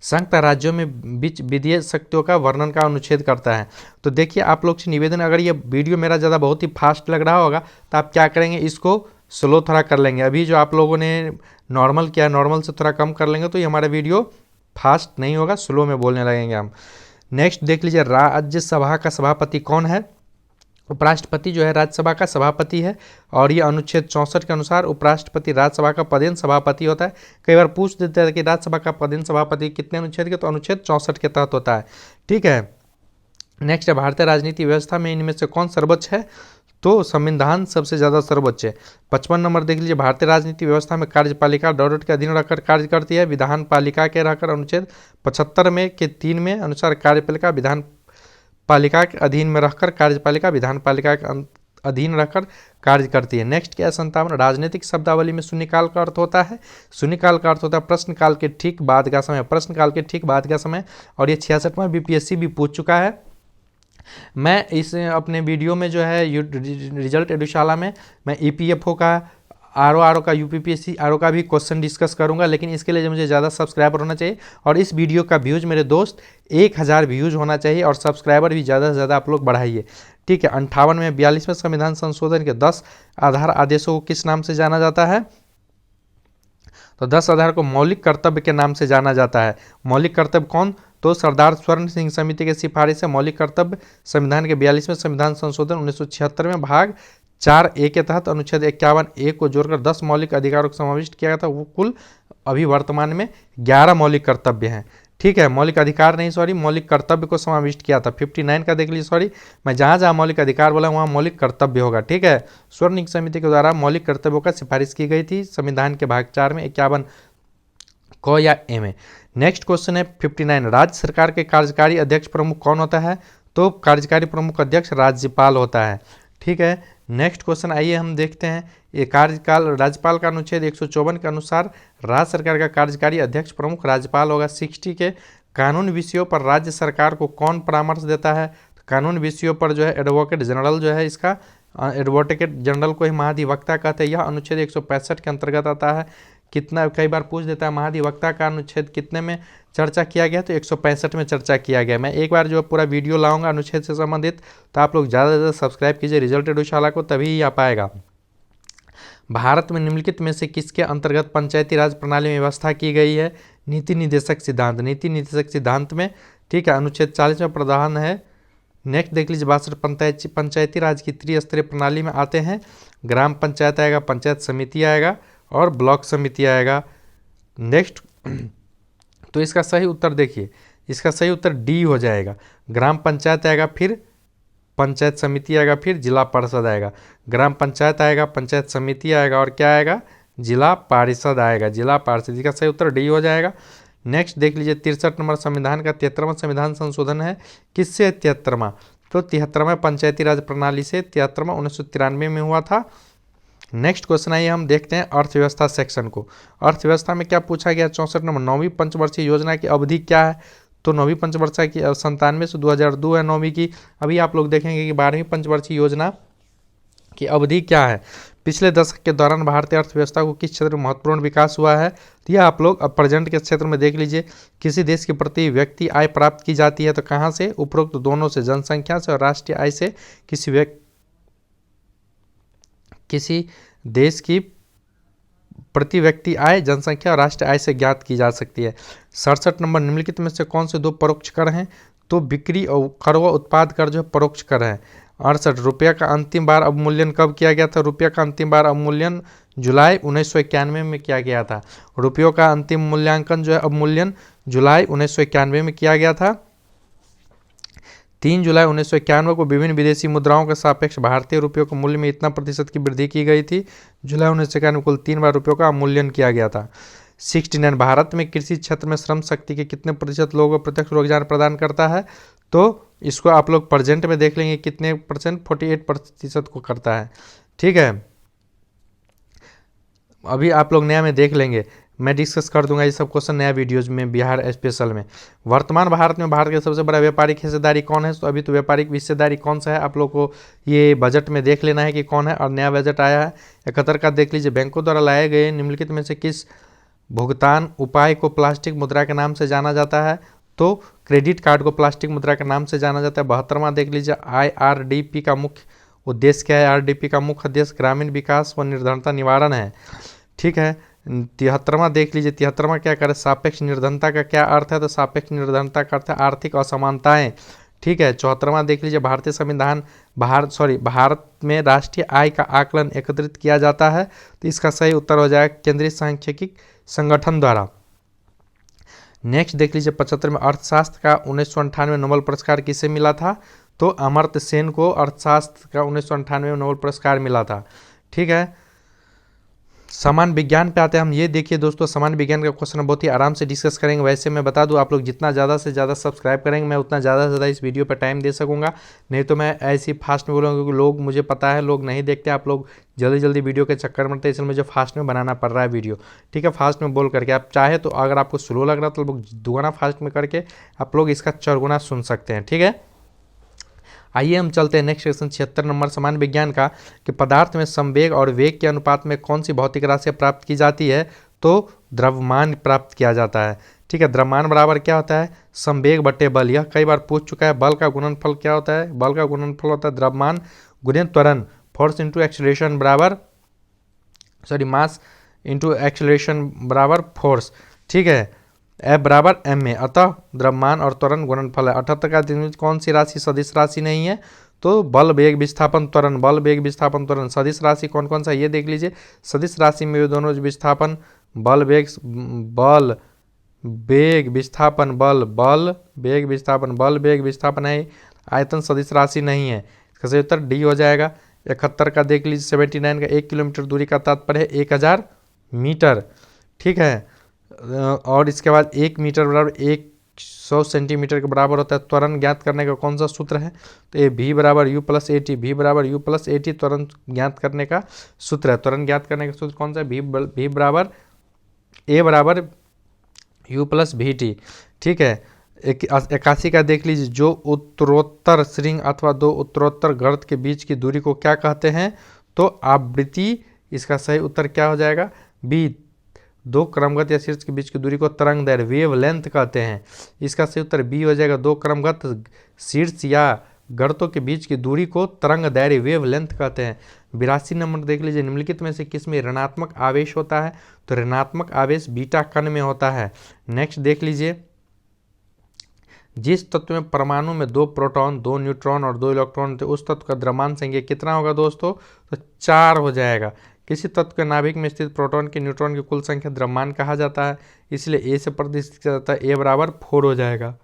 संयुक्त राज्यों में बीच वित्तीय शक्तियों का वर्णन का अनुच्छेद करता है। तो देखिए आप लोग से निवेदन, अगर ये वीडियो मेरा ज़्यादा बहुत ही फास्ट लग रहा होगा तो आप क्या करेंगे, इसको स्लो थोड़ा कर लेंगे। अभी जो आप लोगों ने नॉर्मल किया, नॉर्मल से थोड़ा कम कर लेंगे तो ये हमारा वीडियो फास्ट नहीं होगा, स्लो में बोलने लगेंगे हम। नेक्स्ट देख लीजिए, राज्यसभा का सभापति कौन है? उपराष्ट्रपति जो है राज्यसभा का सभापति है, और ये अनुच्छेद 64 के अनुसार उपराष्ट्रपति राज्यसभा का पदेन सभापति होता है। कई बार पूछ देते हैं कि राज्यसभा का पदेन सभापति कितने अनुच्छेद के? तो अनुच्छेद 64 के तहत होता है। ठीक है, नेक्स्ट है, भारतीय राजनीति व्यवस्था में इनमें से कौन सर्वोच्च है? तो संविधान सबसे ज़्यादा सर्वोच्च है। 55 नंबर देख लीजिए, भारतीय राजनीति व्यवस्था में कार्यपालिका डॉट के अधीन रहकर कार्य करती है, विधान पालिका के रहकर। अनुच्छेद 75 में के 3 में अनुसार कार्यपालिका विधान पालिका के अधीन में रहकर कार्यपालिका विधान पालिका के अधीन रहकर कार्य करती है। नेक्स्ट क्या है, 57, राजनीतिक शब्दावली में शून्यकाल का अर्थ होता है? शून्यकाल का अर्थ होता है प्रश्नकाल के ठीक बाद का समय, प्रश्नकाल के ठीक बाद का समय। और ये 66वां बीपीएससी भी पूछ चुका है। मैं इस अपने वीडियो में जो है रिजल्ट एडुशाला में मैं ईपीएफओ का, आरओ का, यूपीपीएससी आरओ का भी क्वेश्चन डिस्कस करूंगा, लेकिन इसके लिए मुझे ज़्यादा सब्सक्राइबर होना चाहिए। और इस वीडियो का व्यूज मेरे दोस्त 1000 व्यूज होना चाहिए, और सब्सक्राइबर भी ज़्यादा से ज़्यादा आप लोग बढ़ाइए। ठीक है, 58 में 42वें संविधान संशोधन के 10 आधार आदेशों को किस नाम से जाना जाता है? तो 10 आधार को मौलिक कर्तव्य के नाम से जाना जाता है। मौलिक कर्तव्य कौन? तो सरदार स्वर्ण सिंह समिति के सिफारिश से मौलिक कर्तव्य संविधान के 42वें संविधान संशोधन 1976 में भाग 4A के तहत अनुच्छेद 51A को जोड़कर 10 मौलिक अधिकारों को समाविष्ट किया गया था। वो कुल अभी वर्तमान में 11 मौलिक कर्तव्य हैं। ठीक है, मौलिक अधिकार नहीं, सॉरी, मौलिक कर्तव्य को समाविष्ट किया था। 59 का देख लीजिए, सॉरी, मैं जहाँ जहाँ मौलिक अधिकार बोला वहाँ मौलिक कर्तव्य होगा। ठीक है, स्वर्ण समिति के द्वारा मौलिक कर्तव्यों का सिफारिश की गई थी संविधान के भाग 4 में 51 क या ए में। नेक्स्ट क्वेश्चन है 59, राज्य सरकार के कार्यकारी अध्यक्ष प्रमुख कौन होता है? तो कार्यकारी प्रमुख अध्यक्ष राज्यपाल होता है। ठीक है, नेक्स्ट क्वेश्चन आइए हम देखते हैं ये कार्यकाल राज्यपाल का अनुच्छेद 154 के अनुसार राज्य सरकार का कार्यकारी अध्यक्ष प्रमुख राज्यपाल होगा। 60 के कानून विषयों पर राज्य सरकार को कौन परामर्श देता है? तो कानून विषयों पर जो है एडवोकेट जनरल जो है, इसका एडवोकेट जनरल को ही महाधिवक्ता कहते हैं। यह अनुच्छेद 165 के अंतर्गत आता है। कितना, कई बार पूछ देता है महाधिवक्ता का अनुच्छेद कितने में चर्चा किया गया, तो 165 में चर्चा किया गया। मैं एक बार जो पूरा वीडियो लाऊंगा अनुच्छेद से संबंधित, तो आप लोग ज़्यादा से ज़्यादा सब्सक्राइब कीजिए रिजल्ट एडुशाला को, तभी ही आ पाएगा। भारत में निम्नलिखित में से किसके अंतर्गत पंचायती राज प्रणाली में व्यवस्था की गई है? नीति निर्देशक सिद्धांत। नीति निर्देशक सिद्धांत में, ठीक है, अनुच्छेद 40 में प्रावधान है। नेक्स्ट देख लीजिए 62 पंचायती राज की त्रिस्तरीय प्रणाली में आते हैं। ग्राम पंचायत आएगा, पंचायत समिति आएगा और ब्लॉक समिति आएगा। नेक्स्ट तो इसका सही उत्तर देखिए, इसका सही उत्तर डी हो जाएगा। ग्राम पंचायत आएगा, फिर पंचायत समिति आएगा, फिर जिला परिषद आएगा। ग्राम पंचायत आएगा, पंचायत समिति आएगा और क्या आएगा? जिला परिषद आएगा, जिला परिषद। इसका सही उत्तर डी हो जाएगा। नेक्स्ट देख लीजिए 63 नंबर संविधान का 73वां संविधान संशोधन है। किससे 73वां? तो 73वां पंचायती राज प्रणाली से 73वां 1993 में हुआ था। नेक्स्ट क्वेश्चन आइए हम देखते हैं अर्थव्यवस्था सेक्शन को। अर्थव्यवस्था में क्या पूछा गया? 64 नंबर, 9वीं पंचवर्षीय योजना की अवधि क्या है? तो 9वीं पंचवर्षीय की 97 से 2002 है 9वीं की। अभी आप लोग देखेंगे कि 12वीं पंचवर्षीय योजना की अवधि क्या है। पिछले दशक के दौरान भारतीय अर्थव्यवस्था को किस क्षेत्र में महत्वपूर्ण विकास हुआ है? तो यह आप लोग अब प्रेजेंट के क्षेत्र में देख लीजिए। किसी देश के प्रति व्यक्ति आय प्राप्त की जाती है, तो कहाँ से? उपरोक्त दोनों से, जनसंख्या से और राष्ट्रीय आय से। किसी देश की प्रति व्यक्ति आय, जनसंख्या और राष्ट्रीय आय से ज्ञात की जा सकती है। 67 नंबर, निम्नलिखित में से कौन से दो परोक्ष कर हैं? तो बिक्री और कर व उत्पाद कर जो है परोक्ष कर है। 68, रुपया का अंतिम बार अवमूल्यन कब किया गया था? रुपया का अंतिम बार अवमूल्यन जुलाई 1991 में किया गया था। रुपयों का अंतिम मूल्यांकन जो है अवमूल्यन जुलाई 1991 में किया गया था। 3 जुलाई 1991 को विभिन्न विदेशी मुद्राओं के सापेक्ष भारतीय रुपयों के मूल्य में इतना प्रतिशत की वृद्धि की गई थी। जुलाई 1991 कुल 3 बार रुपयों का अवमूल्यन किया गया था। 69, भारत में कृषि क्षेत्र में श्रम शक्ति के कितने प्रतिशत लोगों को प्रत्यक्ष रोजगार प्रदान करता है? तो इसको आप लोग प्रेजेंट में देख लेंगे कितने परसेंट, 48% को करता है। ठीक है, अभी आप लोग नया में देख लेंगे, मैं डिस्कस कर दूंगा ये सब क्वेश्चन नया वीडियोज में बिहार स्पेशल में। वर्तमान भारत में भारत का सबसे बड़ा व्यापारिक हिस्सेदारी कौन है? तो अभी तो व्यापारिक हिस्सेदारी कौन सा है आप लोग को ये बजट में देख लेना है कि कौन है। और नया बजट आया है 71 का, देख लीजिए। बैंकों द्वारा लाए गए निम्नलिखित में से किस भुगतान उपाय को प्लास्टिक मुद्रा के नाम से जाना जाता है? तो क्रेडिट कार्ड को प्लास्टिक मुद्रा के नाम से जाना जाता है। 72वां देख लीजिए, IRDP का मुख्य उद्देश्य क्या है? IRDP का मुख्य उद्देश्य ग्रामीण विकास व निर्धनता निवारण है। ठीक है, 73वां देख लीजिए, 73वां क्या करे? सापेक्ष निर्धनता का क्या अर्थ है? तो सापेक्ष निर्धनता का अर्थ है आर्थिक असमानताएं। ठीक है, 74वां देख लीजिए, भारतीय संविधान भारत में राष्ट्रीय आय का आकलन एकत्रित किया जाता है। तो इसका सही उत्तर हो जाएगा केंद्रीय सांख्यिकी संगठन द्वारा। नेक्स्ट देख लीजिए 75 में, अर्थशास्त्र का 1998 नोबेल पुरस्कार किसे मिला था? तो अमर्त्य सेन को अर्थशास्त्र का 1998 में नोबेल पुरस्कार मिला था। ठीक है, समान विज्ञान पे आते हैं हम। ये देखिए दोस्तों, समान विज्ञान का क्वेश्चन बहुत ही आराम से डिस्कस करेंगे। वैसे मैं बता दूं, आप लोग जितना ज़्यादा से ज़्यादा सब्सक्राइब करेंगे, मैं उतना ज़्यादा से ज़्यादा इस वीडियो पर टाइम दे सकूंगा। नहीं तो मैं ऐसे ही फास्ट में बोलूँगा, क्योंकि लोग, मुझे पता है लोग नहीं देखते, आप लोग जल्दी जल्दी वीडियो के चक्कर में रहते हैं, इसलिए मुझे फास्ट में बनाना पड़ रहा है वीडियो। ठीक है, फास्ट में बोल करके आप चाहे तो, अगर आपको स्लो लग रहा है तो लोग दोगुना फास्ट में करके आप लोग इसका चौगुना सुन सकते हैं। ठीक है, आइए हम चलते हैं नेक्स्ट क्वेश्चन 76 नंबर समान विज्ञान का, कि पदार्थ में संवेग और वेग के अनुपात में कौन सी भौतिक राशि प्राप्त की जाती है? तो द्रव्यमान प्राप्त किया जाता है। ठीक है, द्रव्यमान बराबर क्या होता है? संवेग बटे बल। यह कई बार पूछ चुका है। बल का गुणनफल क्या होता है? बल का गुणनफल होता है द्रव्यमान गुणित त्वरण, फोर्स इंटू एक्सेलरेशन बराबर, मास इंटू एक्सेलरेशन बराबर फोर्स। ठीक है, F बराबर m में। अतः द्रव्यमान और त्वरण गुणनफल है। 78 का दिन कौन सी राशि सदिश राशि नहीं है? तो बल वेग विस्थापन त्वरण, बल वेग विस्थापन त्वरण। सदिश राशि कौन कौन सा ये देख लीजिए। सदिश राशि में दोनों विस्थापन, बल वेग विस्थापन, बल वेग विस्थापन है। आयतन सदिश राशि नहीं है। इसका सही उत्तर डी हो जाएगा। 71 का देख लीजिए, 79 का 1 किलोमीटर दूरी का तात्पर्य है 1000 मीटर। ठीक है, और इसके बाद 1 मीटर बराबर 1 100 सेंटीमीटर के बराबर होता है। त्वरण ज्ञात करने का कौन सा सूत्र है? तो ये v बराबर u plus A T, v बराबर u प्लस ए टी त्वरण ज्ञात करने का सूत्र है। त्वरण ज्ञात करने का सूत्र कौन सा है? v बराबर a बराबर u प्लस वी टी। ठीक है। 81 का देख लीजिए, जो उत्तरोत्तर श्रृंग अथवा दो उत्तरोत्तर गर्त के बीच की दूरी को क्या कहते हैं? तो आवृत्ति। इसका सही उत्तर क्या हो जाएगा? बी। दो क्रमगत या शीर्ष के बीच की दूरी को तरंग दैर्घ्य वेव लेंथ कहते हैं। इसका सही उत्तर बी हो जाएगा। दो क्रमगत शीर्ष या गर्तों के बीच की दूरी को तरंग दैर्घ्य वेव लेंथ कहते हैं। 82 नंबर देख लीजिए, निम्नलिखित में से किस में ऋणात्मक आवेश होता है? तो ऋणात्मक आवेश बीटा कण में होता है। नेक्स्ट देख लीजिए, जिस तत्व में परमाणु में 2 प्रोटॉन 2 न्यूट्रॉन और 2 इलेक्ट्रॉन थे, उस तत्व का द्रव्यमान संख्या कितना होगा दोस्तों? तो 4 हो जाएगा। किसी तत्व के नाभिक में स्थित प्रोटॉन की न्यूट्रॉन की कुल संख्या द्रव्यमान कहा जाता है, इसलिए ए से प्रतिस्थापित किया जाता है, ए बराबर 4 हो जाएगा।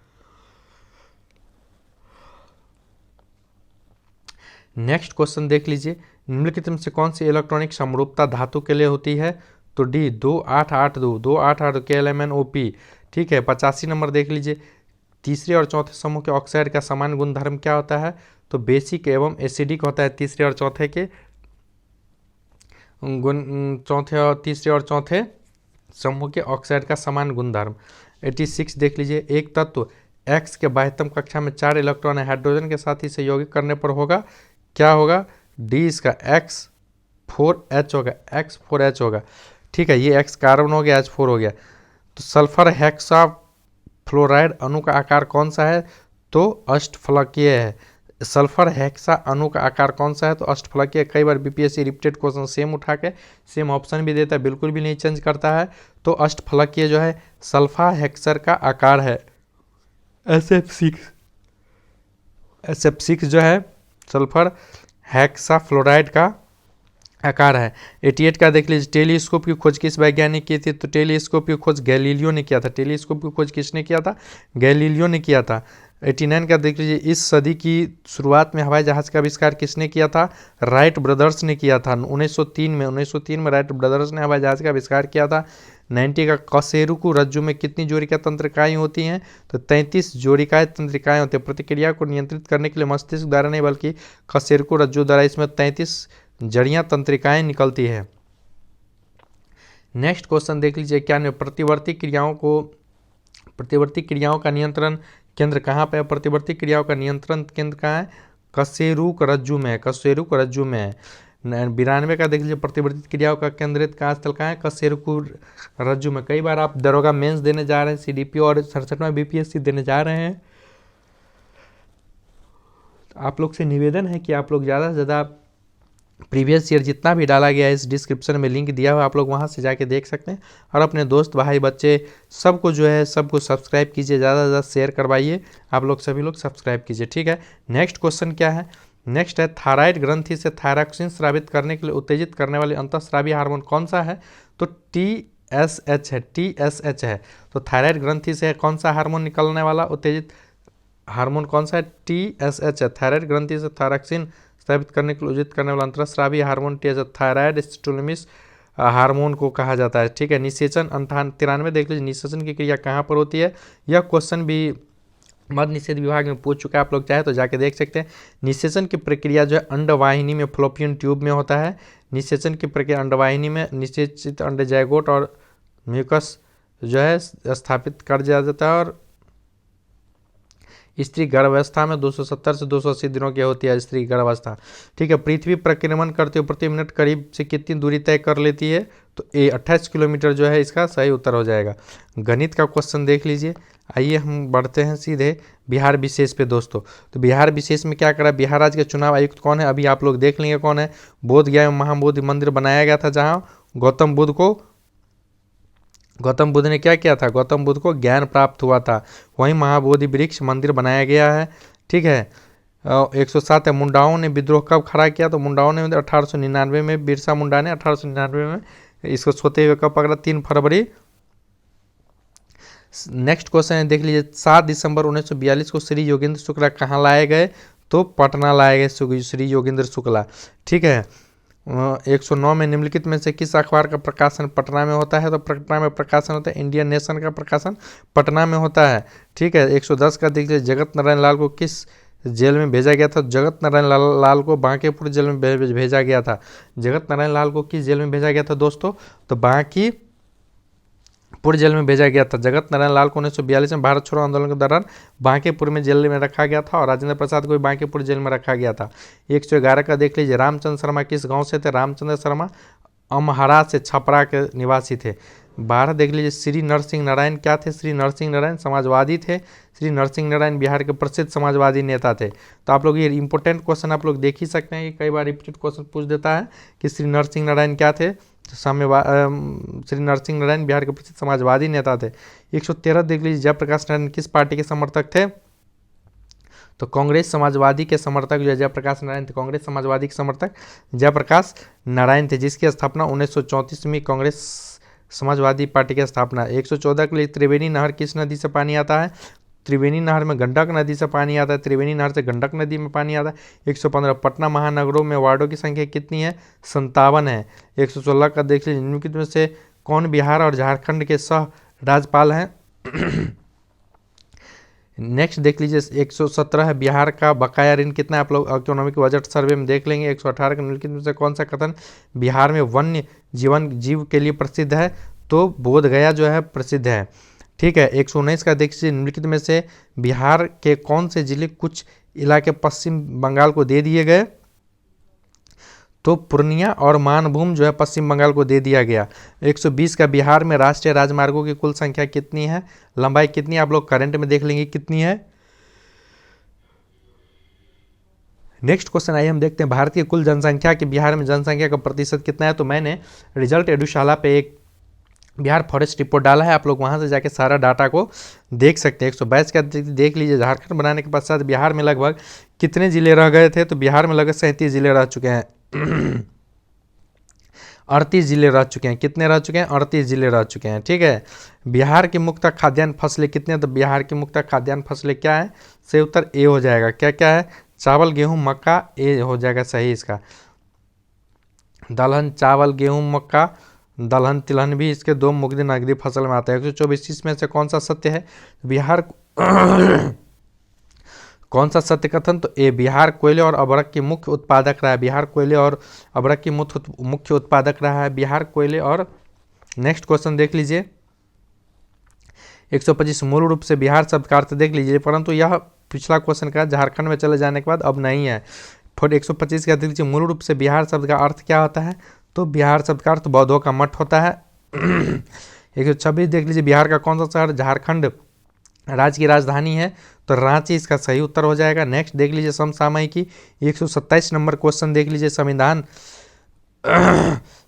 नेक्स्ट क्वेश्चन देख लीजिए, निम्नलिखित में से कौन सी इलेक्ट्रॉनिक समरूपता धातु के लिए होती है? तो डी 2882 2882 KLMNOP। ठीक है। 85 नंबर देख लीजिए, तीसरे और चौथे समूह के ऑक्साइड का समान गुणधर्म क्या होता है? तो बेसिक एवं एसिडिक होता है। तीसरे और चौथे के तीसरे और चौथे समूह के ऑक्साइड का समान गुणधर्म। 86 देख लीजिए, एक तत्व X के बाह्यतम कक्षा में 4 इलेक्ट्रॉन है, हाइड्रोजन के साथ इसे यौगिक करने पर होगा, क्या होगा? डी इसका X4H होगा, X4H होगा। ठीक है, ये X कार्बन हो गया, H4 हो गया। तो सल्फर हेक्सा फ्लोराइड अणु का आकार कौन सा है? तो अष्टफलकीय है। सल्फर हेक्सा अणु का आकार कौन सा है? तो अष्टफलकीय। कई बार बीपीएससी रिपीटेड क्वेश्चन सेम उठा के सेम ऑप्शन भी देता है, बिल्कुल भी नहीं चेंज करता है। तो अष्टफलकीय जो है सल्फा हेक्सर का आकार है। SF6 जो है सल्फर हेक्सा फ्लोराइड का आकार है। 88 का देख लीजिए, टेलीस्कोप की खोज किस वैज्ञानिक की थी? तो टेलीस्कोप की खोज गैलीलियो ने किया था। टेलीस्कोप की खोज किसने किया था? गैलीलियो ने किया था। 89 का देख लीजिए, इस सदी की शुरुआत में हवाई जहाज का आविष्कार किसने किया था? राइट ब्रदर्स ने किया था। 1903 में राइट ब्रदर्स ने हवाई जहाज का आविष्कार किया था। 90 का कशेरुकु रज्जु में कितनी जोड़िका तंत्रिकाएं होती हैं? तो 33 जोड़िकाएं तंत्रिकाएं होती हैं। प्रतिक्रिया को नियंत्रित करने के लिए मस्तिष्क द्वारा नहीं बल्कि कशेरुकु रज्जु द्वारा इसमें 33 जड़ियां तंत्रिकाएं निकलती है। नेक्स्ट क्वेश्चन देख लीजिए, क्या प्रतिवर्ती क्रियाओं का नियंत्रण केंद्र कहाँ पे है? प्रतिवर्ती क्रियाओं का नियंत्रण केंद्र कहाँ है? कशेरुक रज्जु में है। कशेरुक रज्जु में है। 92 का देख लीजिए, प्रतिवर्ती क्रियाओं का केंद्रित स्थल कहाँ है? कशेरुक रज्जु में। कई बार आप दरोगा मेंस देने जा रहे हैं, CDP और 67वां BPSC देने जा रहे हैं, आप लोग से निवेदन है कि आप लोग ज़्यादा से ज़्यादा प्रीवियस ईयर जितना भी डाला गया है इस डिस्क्रिप्शन में लिंक दिया हुआ, आप लोग वहां से जाके देख सकते हैं। और अपने दोस्त भाई बच्चे सबको जो है सबको सब्सक्राइब कीजिए, ज़्यादा से ज़्यादा शेयर करवाइए। आप लोग सभी लोग सब्सक्राइब कीजिए। ठीक है। नेक्स्ट क्वेश्चन क्या है? नेक्स्ट है, थायराइड ग्रंथि से थायरॉक्सिन स्रावित करने के लिए उत्तेजित करने वाले अंतःस्रावी हार्मोन कौन सा है? तो TSH है। TSH है। तो थायराइड ग्रंथि से कौन सा हार्मोन निकलने वाला उत्तेजित हार्मोन कौन सा है? TSH है। थायराइड ग्रंथि से थायरॉक्सिन स्रावित करने के लिए उजित करने वाला अंतःस्रावी हार्मोन थायराइड स्टिमुलस हार्मोन को कहा जाता है। ठीक है। निषेचन 93 देख लीजिए, निषेचन की क्रिया कहाँ पर होती है? यह क्वेश्चन भी मद्य निषेध विभाग में पूछ चुका है, आप लोग चाहे तो जाके देख सकते हैं। निषेचन की प्रक्रिया जो है अंडवाहिनी में फ्लोपियन ट्यूब में होता है। निषेचन की प्रक्रिया अंडवाहिनी में निषेचित अंड जायगोट और म्यूकस जो है स्थापित कर दिया जाता है। और स्त्री गर्भावस्था में 270 से 280 दिनों की होती है स्त्री गर्भावस्था। ठीक है। पृथ्वी परिक्रमण करते हुए प्रति मिनट करीब से कितनी दूरी तय कर लेती है? तो 28 किलोमीटर जो है इसका सही उत्तर हो जाएगा। गणित का क्वेश्चन देख लीजिए। आइए हम बढ़ते हैं सीधे बिहार विशेष पे दोस्तों। तो बिहार विशेष में क्या करा? बिहार राज्य के चुनाव आयुक्त कौन है? अभी आप लोग देख लेंगे कौन है। बोधगया में महाबोधि मंदिर बनाया गया था, जहाँ गौतम बुद्ध ने क्या किया था? गौतम बुद्ध को ज्ञान प्राप्त हुआ था। वहीं महाबोधि वृक्ष मंदिर बनाया गया है। ठीक है। 107 है, मुंडाओं ने विद्रोह कब खड़ा किया? तो मुंडाओं ने 1899 में, बिरसा मुंडा ने 1899 में इसको सोते हुए कब पकड़ा? 3 फरवरी। नेक्स्ट क्वेश्चन है, देख लीजिए, 7 दिसंबर 1942 को श्री योगेंद्र शुक्ला कहाँ लाए गए? तो पटना लाए गए श्री योगेंद्र शुक्ला। ठीक है। 109 में निम्नलिखित में से किस अखबार का प्रकाशन पटना में होता है? तो पटना में प्रकाशन होता है इंडियन नेशन का प्रकाशन पटना में होता है। ठीक है। 110 का देख लीजिए, जगत नारायण लाल को किस जेल में भेजा गया था? जगत नारायण लाल को बांकीपुर जेल में भेजा गया था। जगत नारायण लाल को किस जेल में भेजा गया था दोस्तों? तो बांकीपुर जेल में भेजा गया था। जगत नारायण लाल को 1942 में भारत छोड़ो आंदोलन के दौरान बांकीपुर में जेल में रखा गया था और राजेंद्र प्रसाद को भी बांकीपुर जेल में रखा गया था। 111 का देख लीजिए, रामचंद्र शर्मा किस गांव से थे? रामचंद्र शर्मा अमहरा से छपरा के निवासी थे। 12 देख लीजिए, श्री नरसिंह नारायण क्या थे? श्री नरसिंह नारायण समाजवादी थे। श्री नरसिंह नारायण बिहार के प्रसिद्ध समाजवादी नेता थे। तो आप लोग ये इंपॉर्टेंट क्वेश्चन आप लोग देख ही सकते हैं कि कई बार रिपीटेड क्वेश्चन पूछ देता है कि श्री नरसिंह नारायण क्या थे? श्री नरसिंह नारायण बिहार के प्रसिद्ध समाजवादी नेता थे। 113 देख लीजिए, जयप्रकाश नारायण किस पार्टी के समर्थक थे? तो कांग्रेस समाजवादी के समर्थक जो जयप्रकाश नारायण थे, कांग्रेस समाजवादी के समर्थक जयप्रकाश नारायण थे, जिसकी स्थापना 1934 में कांग्रेस समाजवादी पार्टी की स्थापना। 114 के लिए, त्रिवेणी नहर किस नदी से पानी आता है? त्रिवेणी नहर में गंडक नदी से पानी आता है। त्रिवेणी नहर से गंडक नदी में पानी आता है। 115 पटना महानगरों में वार्डों की संख्या कितनी है? 57 है। 116 का देख लीजिए, निम्नलिखित में से कौन बिहार और झारखंड के सह राज्यपाल हैं? नेक्स्ट देख लीजिए, 117 है, बिहार का बकाया ऋण कितना है? आप लोग इकोनॉमिक बजट सर्वे में देख लेंगे। 118 का निम्नलिखित में से कौन सा कथन बिहार में वन्य जीव के लिए प्रसिद्ध है? तो बोधगया जो है प्रसिद्ध है। ठीक है। 119 का देख लीजिए, निम्नलिखित में से बिहार के कौन से जिले कुछ इलाके पश्चिम बंगाल को दे दिए गए? तो पूर्णिया और मानभूम जो है पश्चिम बंगाल को दे दिया गया। 120 का, बिहार में राष्ट्रीय राजमार्गों की कुल संख्या कितनी है? लंबाई कितनी है? आप लोग करंट में देख लेंगे कितनी है। नेक्स्ट क्वेश्चन आइए हम देखते हैं, भारत की कुल जनसंख्या के बिहार में जनसंख्या का प्रतिशत कितना है? तो मैंने रिजल्ट एडुशाला पे एक बिहार फॉरेस्ट रिपोर्ट डाला है, आप लोग वहां से जाके सारा डाटा को देख सकते हैं। 122 का देख लीजिए, झारखंड बनाने के पश्चात बिहार में लगभग कितने जिले रह गए थे? तो बिहार में लगभग 37 जिले रह चुके हैं। 38 जिले रह चुके हैं। कितने रह चुके हैं? 38 जिले रह चुके हैं। ठीक है। बिहार की मुख्य खाद्यान्न फसलें कितने हैं? तो बिहार की मुख्य खाद्यान्न फसलें क्या है? सही उत्तर ए हो जाएगा। क्या क्या है? चावल, गेहूं, मक्का, ए हो जाएगा सही इसका। दलहन, चावल, गेहूं, मक्का, दलहन तिलहन भी इसके दो मुख्य नकदी फसल में आता है। 124 में से कौन सा सत्य है? बिहार कौन सा सत्य कथन? तो ए, बिहार कोयले और अभ्रक की मुख्य उत्पादक रहा है। बिहार कोयले और अभ्रक की मुख्य उत्पादक रहा है बिहार कोयले और। नेक्स्ट क्वेश्चन देख लीजिए, 125 मूल रूप से बिहार शब्द का अर्थ देख लीजिए, परंतु यह पिछला क्वेश्चन का झारखंड में चले जाने के बाद अब नहीं है। 125 का देख लीजिए, मूल रूप से बिहार शब्द का अर्थ क्या होता है? तो बिहार शब्द का अर्थ बौद्धों का मठ होता है। 126 देख लीजिए, बिहार का कौन सा शहर झारखंड राज्य की राजधानी है? तो रांची इसका सही उत्तर हो जाएगा। नेक्स्ट देख लीजिए, समसामयिकी 127 नंबर क्वेश्चन देख लीजिए,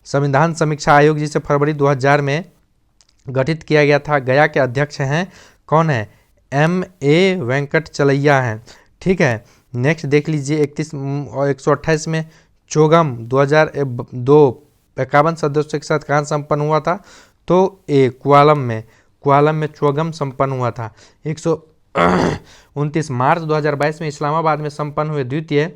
संविधान समीक्षा आयोग जिसे फरवरी 2000 में गठित किया गया था, गया के अध्यक्ष हैं कौन है? M.A. वेंकटचलैया हैं। ठीक है। नेक्स्ट देख लीजिए, 31 और 128 में चोगम 2002 51 सदस्यों के साथ कहाँ संपन्न हुआ था? तो ए, क्वालम में चोगम संपन्न हुआ था। 129 मार्च 2022 में इस्लामाबाद में संपन्न हुए द्वितीय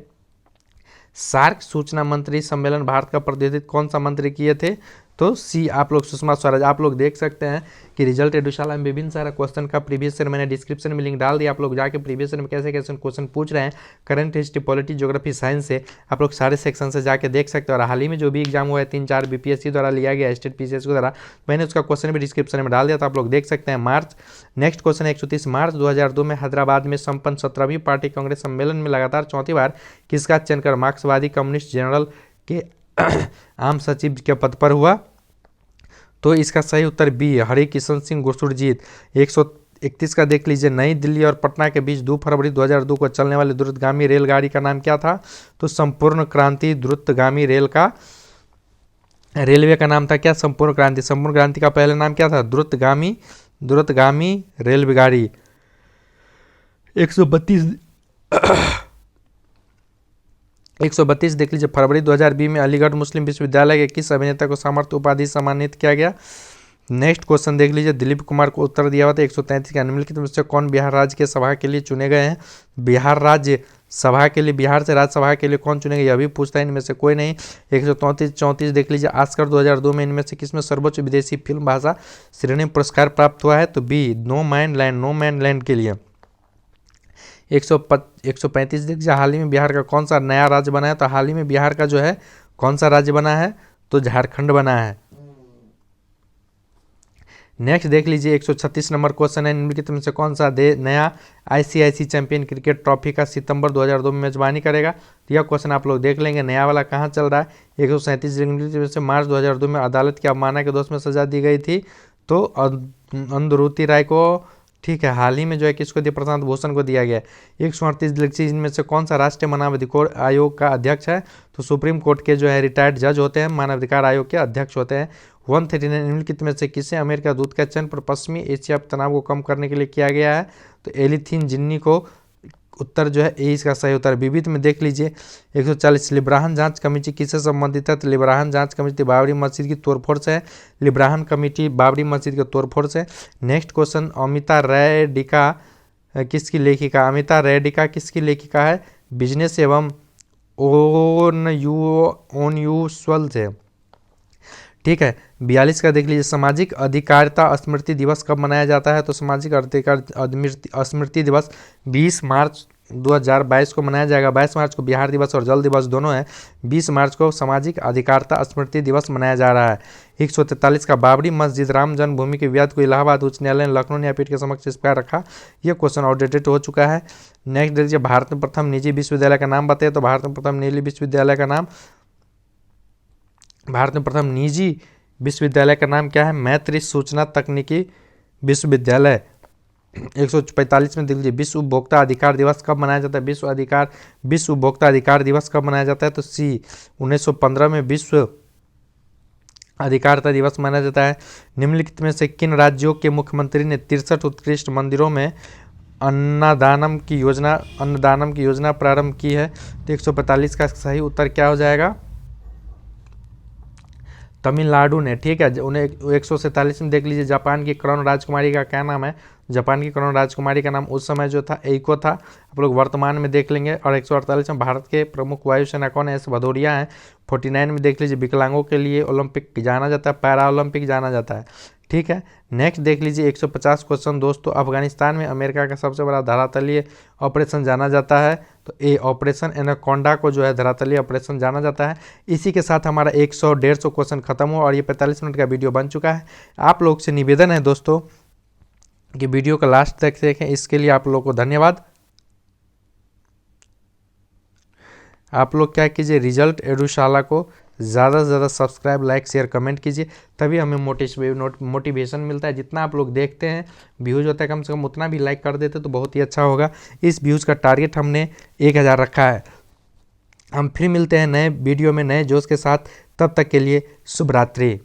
सार्क सूचना मंत्री सम्मेलन भारत का प्रतिनिधित्व कौन सा मंत्री किए थे? तो सी, आप लोग सुषमा स्वराज। आप लोग देख सकते हैं कि रिजल्ट एडुशाला में विभिन्न सारा क्वेश्चन का प्रीवियस ईयर मैंने डिस्क्रिप्शन में लिंक डाल दिया, आप लोग जाके प्रीवियस ईयर में कैसे कैसे क्वेश्चन पूछ रहे हैं current history, polity, geography, science से, आप लोग सारे सेक्शन से जाके देख सकते हैं। और हाल ही में जो भी एग्जाम हुआ है 3-4 बीपीएससी द्वारा लिया गया, स्टेट पीसीएस के द्वारा, मैंने उसका क्वेश्चन भी डिस्क्रिप्शन में डाल दिया था, आप लोग देख सकते हैं। नेक्स्ट क्वेश्चन 130 मार्च 2002 में हैदराबाद में संपन्न 17वीं पार्टी कांग्रेस सम्मेलन में लगातार चौथी बार किसका चयन कर मार्क्सवादी कम्युनिस्ट जनरल के आम सचिव के पद पर हुआ? तो इसका सही उत्तर बी है, हरि किशन सिंह सुरजीत। 131 का देख लीजिए, नई दिल्ली और पटना के बीच 2 फरवरी 2002 को चलने वाली द्रुतगामी रेलगाड़ी का नाम क्या था? तो संपूर्ण क्रांति द्रुतगामी रेलवे का नाम था क्या? संपूर्ण क्रांति। संपूर्ण क्रांति का पहला नाम क्या था? द्रुतगामी रेलगाड़ी। 132 देख लीजिए, फरवरी 2020 में अलीगढ़ मुस्लिम विश्वविद्यालय के किस अभिनेता को सामर्थ्य उपाधि से सम्मानित किया गया? नेक्स्ट क्वेश्चन देख लीजिए, दिलीप कुमार को उत्तर दिया हुआ था। 133 का, निम्नलिखित में से कौन बिहार राज्य के सभा के लिए चुने गए हैं? बिहार राज्य सभा के लिए, बिहार से राज्यसभा के लिए कौन चुनेगा, यह भी पूछता है, इनमें से कोई नहीं। 134 देख लीजिए, ऑस्कर 2002 में इनमें से किसमें सर्वोच्च विदेशी फिल्म भाषा श्रेणी पुरस्कार प्राप्त हुआ है, तो बी नो मैन लैंड के लिए। 135 देख लीजिए, हाल ही में बिहार का कौन सा नया राज्य बना है, तो हाल ही में बिहार का जो है कौन सा राज्य बना है, तो झारखंड बना है। नेक्स्ट देख लीजिए, 136 नंबर क्वेश्चन है, निम्नलिखित में से कौन सा नया आईसीआईसी चैंपियन क्रिकेट ट्रॉफी का सितंबर 2002 में मेजबानी करेगा, तो यह क्वेश्चन आप लोग देख लेंगे। नया वाला कहाँ चल रहा है, 137 में से मार्च 2002 में अदालत की अवमानना के दोष में सजा दी गई थी, तो अंदरुति राय को, ठीक है, हाल ही में जो है किसको दिया, प्रशांत भूषण को दिया गया। 138 इनमें से कौन सा राष्ट्रीय मानवाधिकार आयोग का अध्यक्ष है, तो सुप्रीम कोर्ट के जो है रिटायर्ड जज होते हैं, मानवाधिकार आयोग के अध्यक्ष होते हैं। 139 निम्नलिखित में से किसे अमेरिका दूत का चयन पर पश्चिमी एशिया तनाव को कम करने के लिए किया गया है, तो एलिथीन जिन्नी को उत्तर जो है ए इसका सही उत्तर। विविध में देख लीजिए 140 लिब्राहन जांच कमेटी किससे संबंधित है, तो लिब्राहन जांच कमेटी बाबरी मस्जिद की तोड़फोड़ से, लिब्राहन कमेटी बाबरी मस्जिद की तोड़फोड़ से। नेक्स्ट क्वेश्चन, अमिता रैडिका किसकी लेखिका, अमिता रैडिका किसकी लेखिका है, बिजनेस एवं ओनयूजुअल से, ठीक है। 42 का देख लीजिए, सामाजिक अधिकारिता स्मृति दिवस कब मनाया जाता है, तो सामाजिक अधिकार स्मृति दिवस 20 मार्च 2022 को मनाया जाएगा। 22 मार्च को बिहार दिवस और जल दिवस दोनों है। 20 मार्च को सामाजिक अधिकारिता स्मृति दिवस मनाया जा रहा है। 143 का, बाबरी मस्जिद राम जन्मभूमि के विवाद को इलाहाबाद उच्च न्यायालय ने लखनऊ न्यायपीठ के समक्ष इस प्रकार रखा, यह क्वेश्चन आउटडेटेड हो चुका है। नेक्स्ट देखिए, भारत में प्रथम निजी विश्वविद्यालय का नाम बताइए, तो भारत में प्रथम निजी विश्वविद्यालय का नाम, भारत में प्रथम निजी विश्वविद्यालय का नाम क्या है, मैत्री सूचना तकनीकी विश्वविद्यालय। 145 में देख लीजिए, विश्व उपभोक्ता अधिकार दिवस कब मनाया जाता है, विश्व उपभोक्ता अधिकार दिवस कब मनाया जाता है, तो सी 1915 में विश्व अधिकारिता दिवस माना जाता है। निम्नलिखित में से किन राज्यों के मुख्यमंत्री ने 63 उत्कृष्ट मंदिरों में अन्नदानम की योजना प्रारंभ की है, तो 145 का सही उत्तर क्या हो जाएगा, तमिलनाडु ने, ठीक है। उन्हें 147 में देख लीजिए, जापान की क्राउन राजकुमारी का क्या नाम है, जापान की क्राउन राजकुमारी का नाम उस समय जो था एइको था, आप लोग वर्तमान में देख लेंगे। और 148 में भारत के प्रमुख वायुसेना कौन है, एस भदौरिया हैं। 49 में देख लीजिए, विकलांगों के लिए ओलंपिक जाना जाता है, पैरा ओलंपिक जाना जाता है, ठीक है। नेक्स्ट देख लीजिए 150 क्वेश्चन दोस्तों, अफगानिस्तान में अमेरिका का सबसे बड़ा धरातलीय ऑपरेशन जाना जाता है, तो ए ऑपरेशन एनाकोंडा को जो है धरातलीय ऑपरेशन जाना जाता है। इसी के साथ हमारा 100-150 क्वेश्चन खत्म हुआ और ये 45 मिनट का वीडियो बन चुका है। आप लोग से निवेदन है दोस्तों कि वीडियो का लास्ट तक देखें, इसके लिए आप लोग को धन्यवाद। आप लोग क्या कीजिए, रिजल्ट एडुशाला को ज़्यादा से ज़्यादा सब्सक्राइब, लाइक, शेयर, कमेंट कीजिए, तभी हमें मोटिवेशन मिलता है। जितना आप लोग देखते हैं व्यूज़ होता है, कम से कम उतना भी लाइक कर देते तो बहुत ही अच्छा होगा। इस व्यूज़ का टारगेट हमने 1000 रखा है। हम फिर मिलते हैं नए वीडियो में नए जोश के साथ, तब तक के लिए शुभ रात्रि।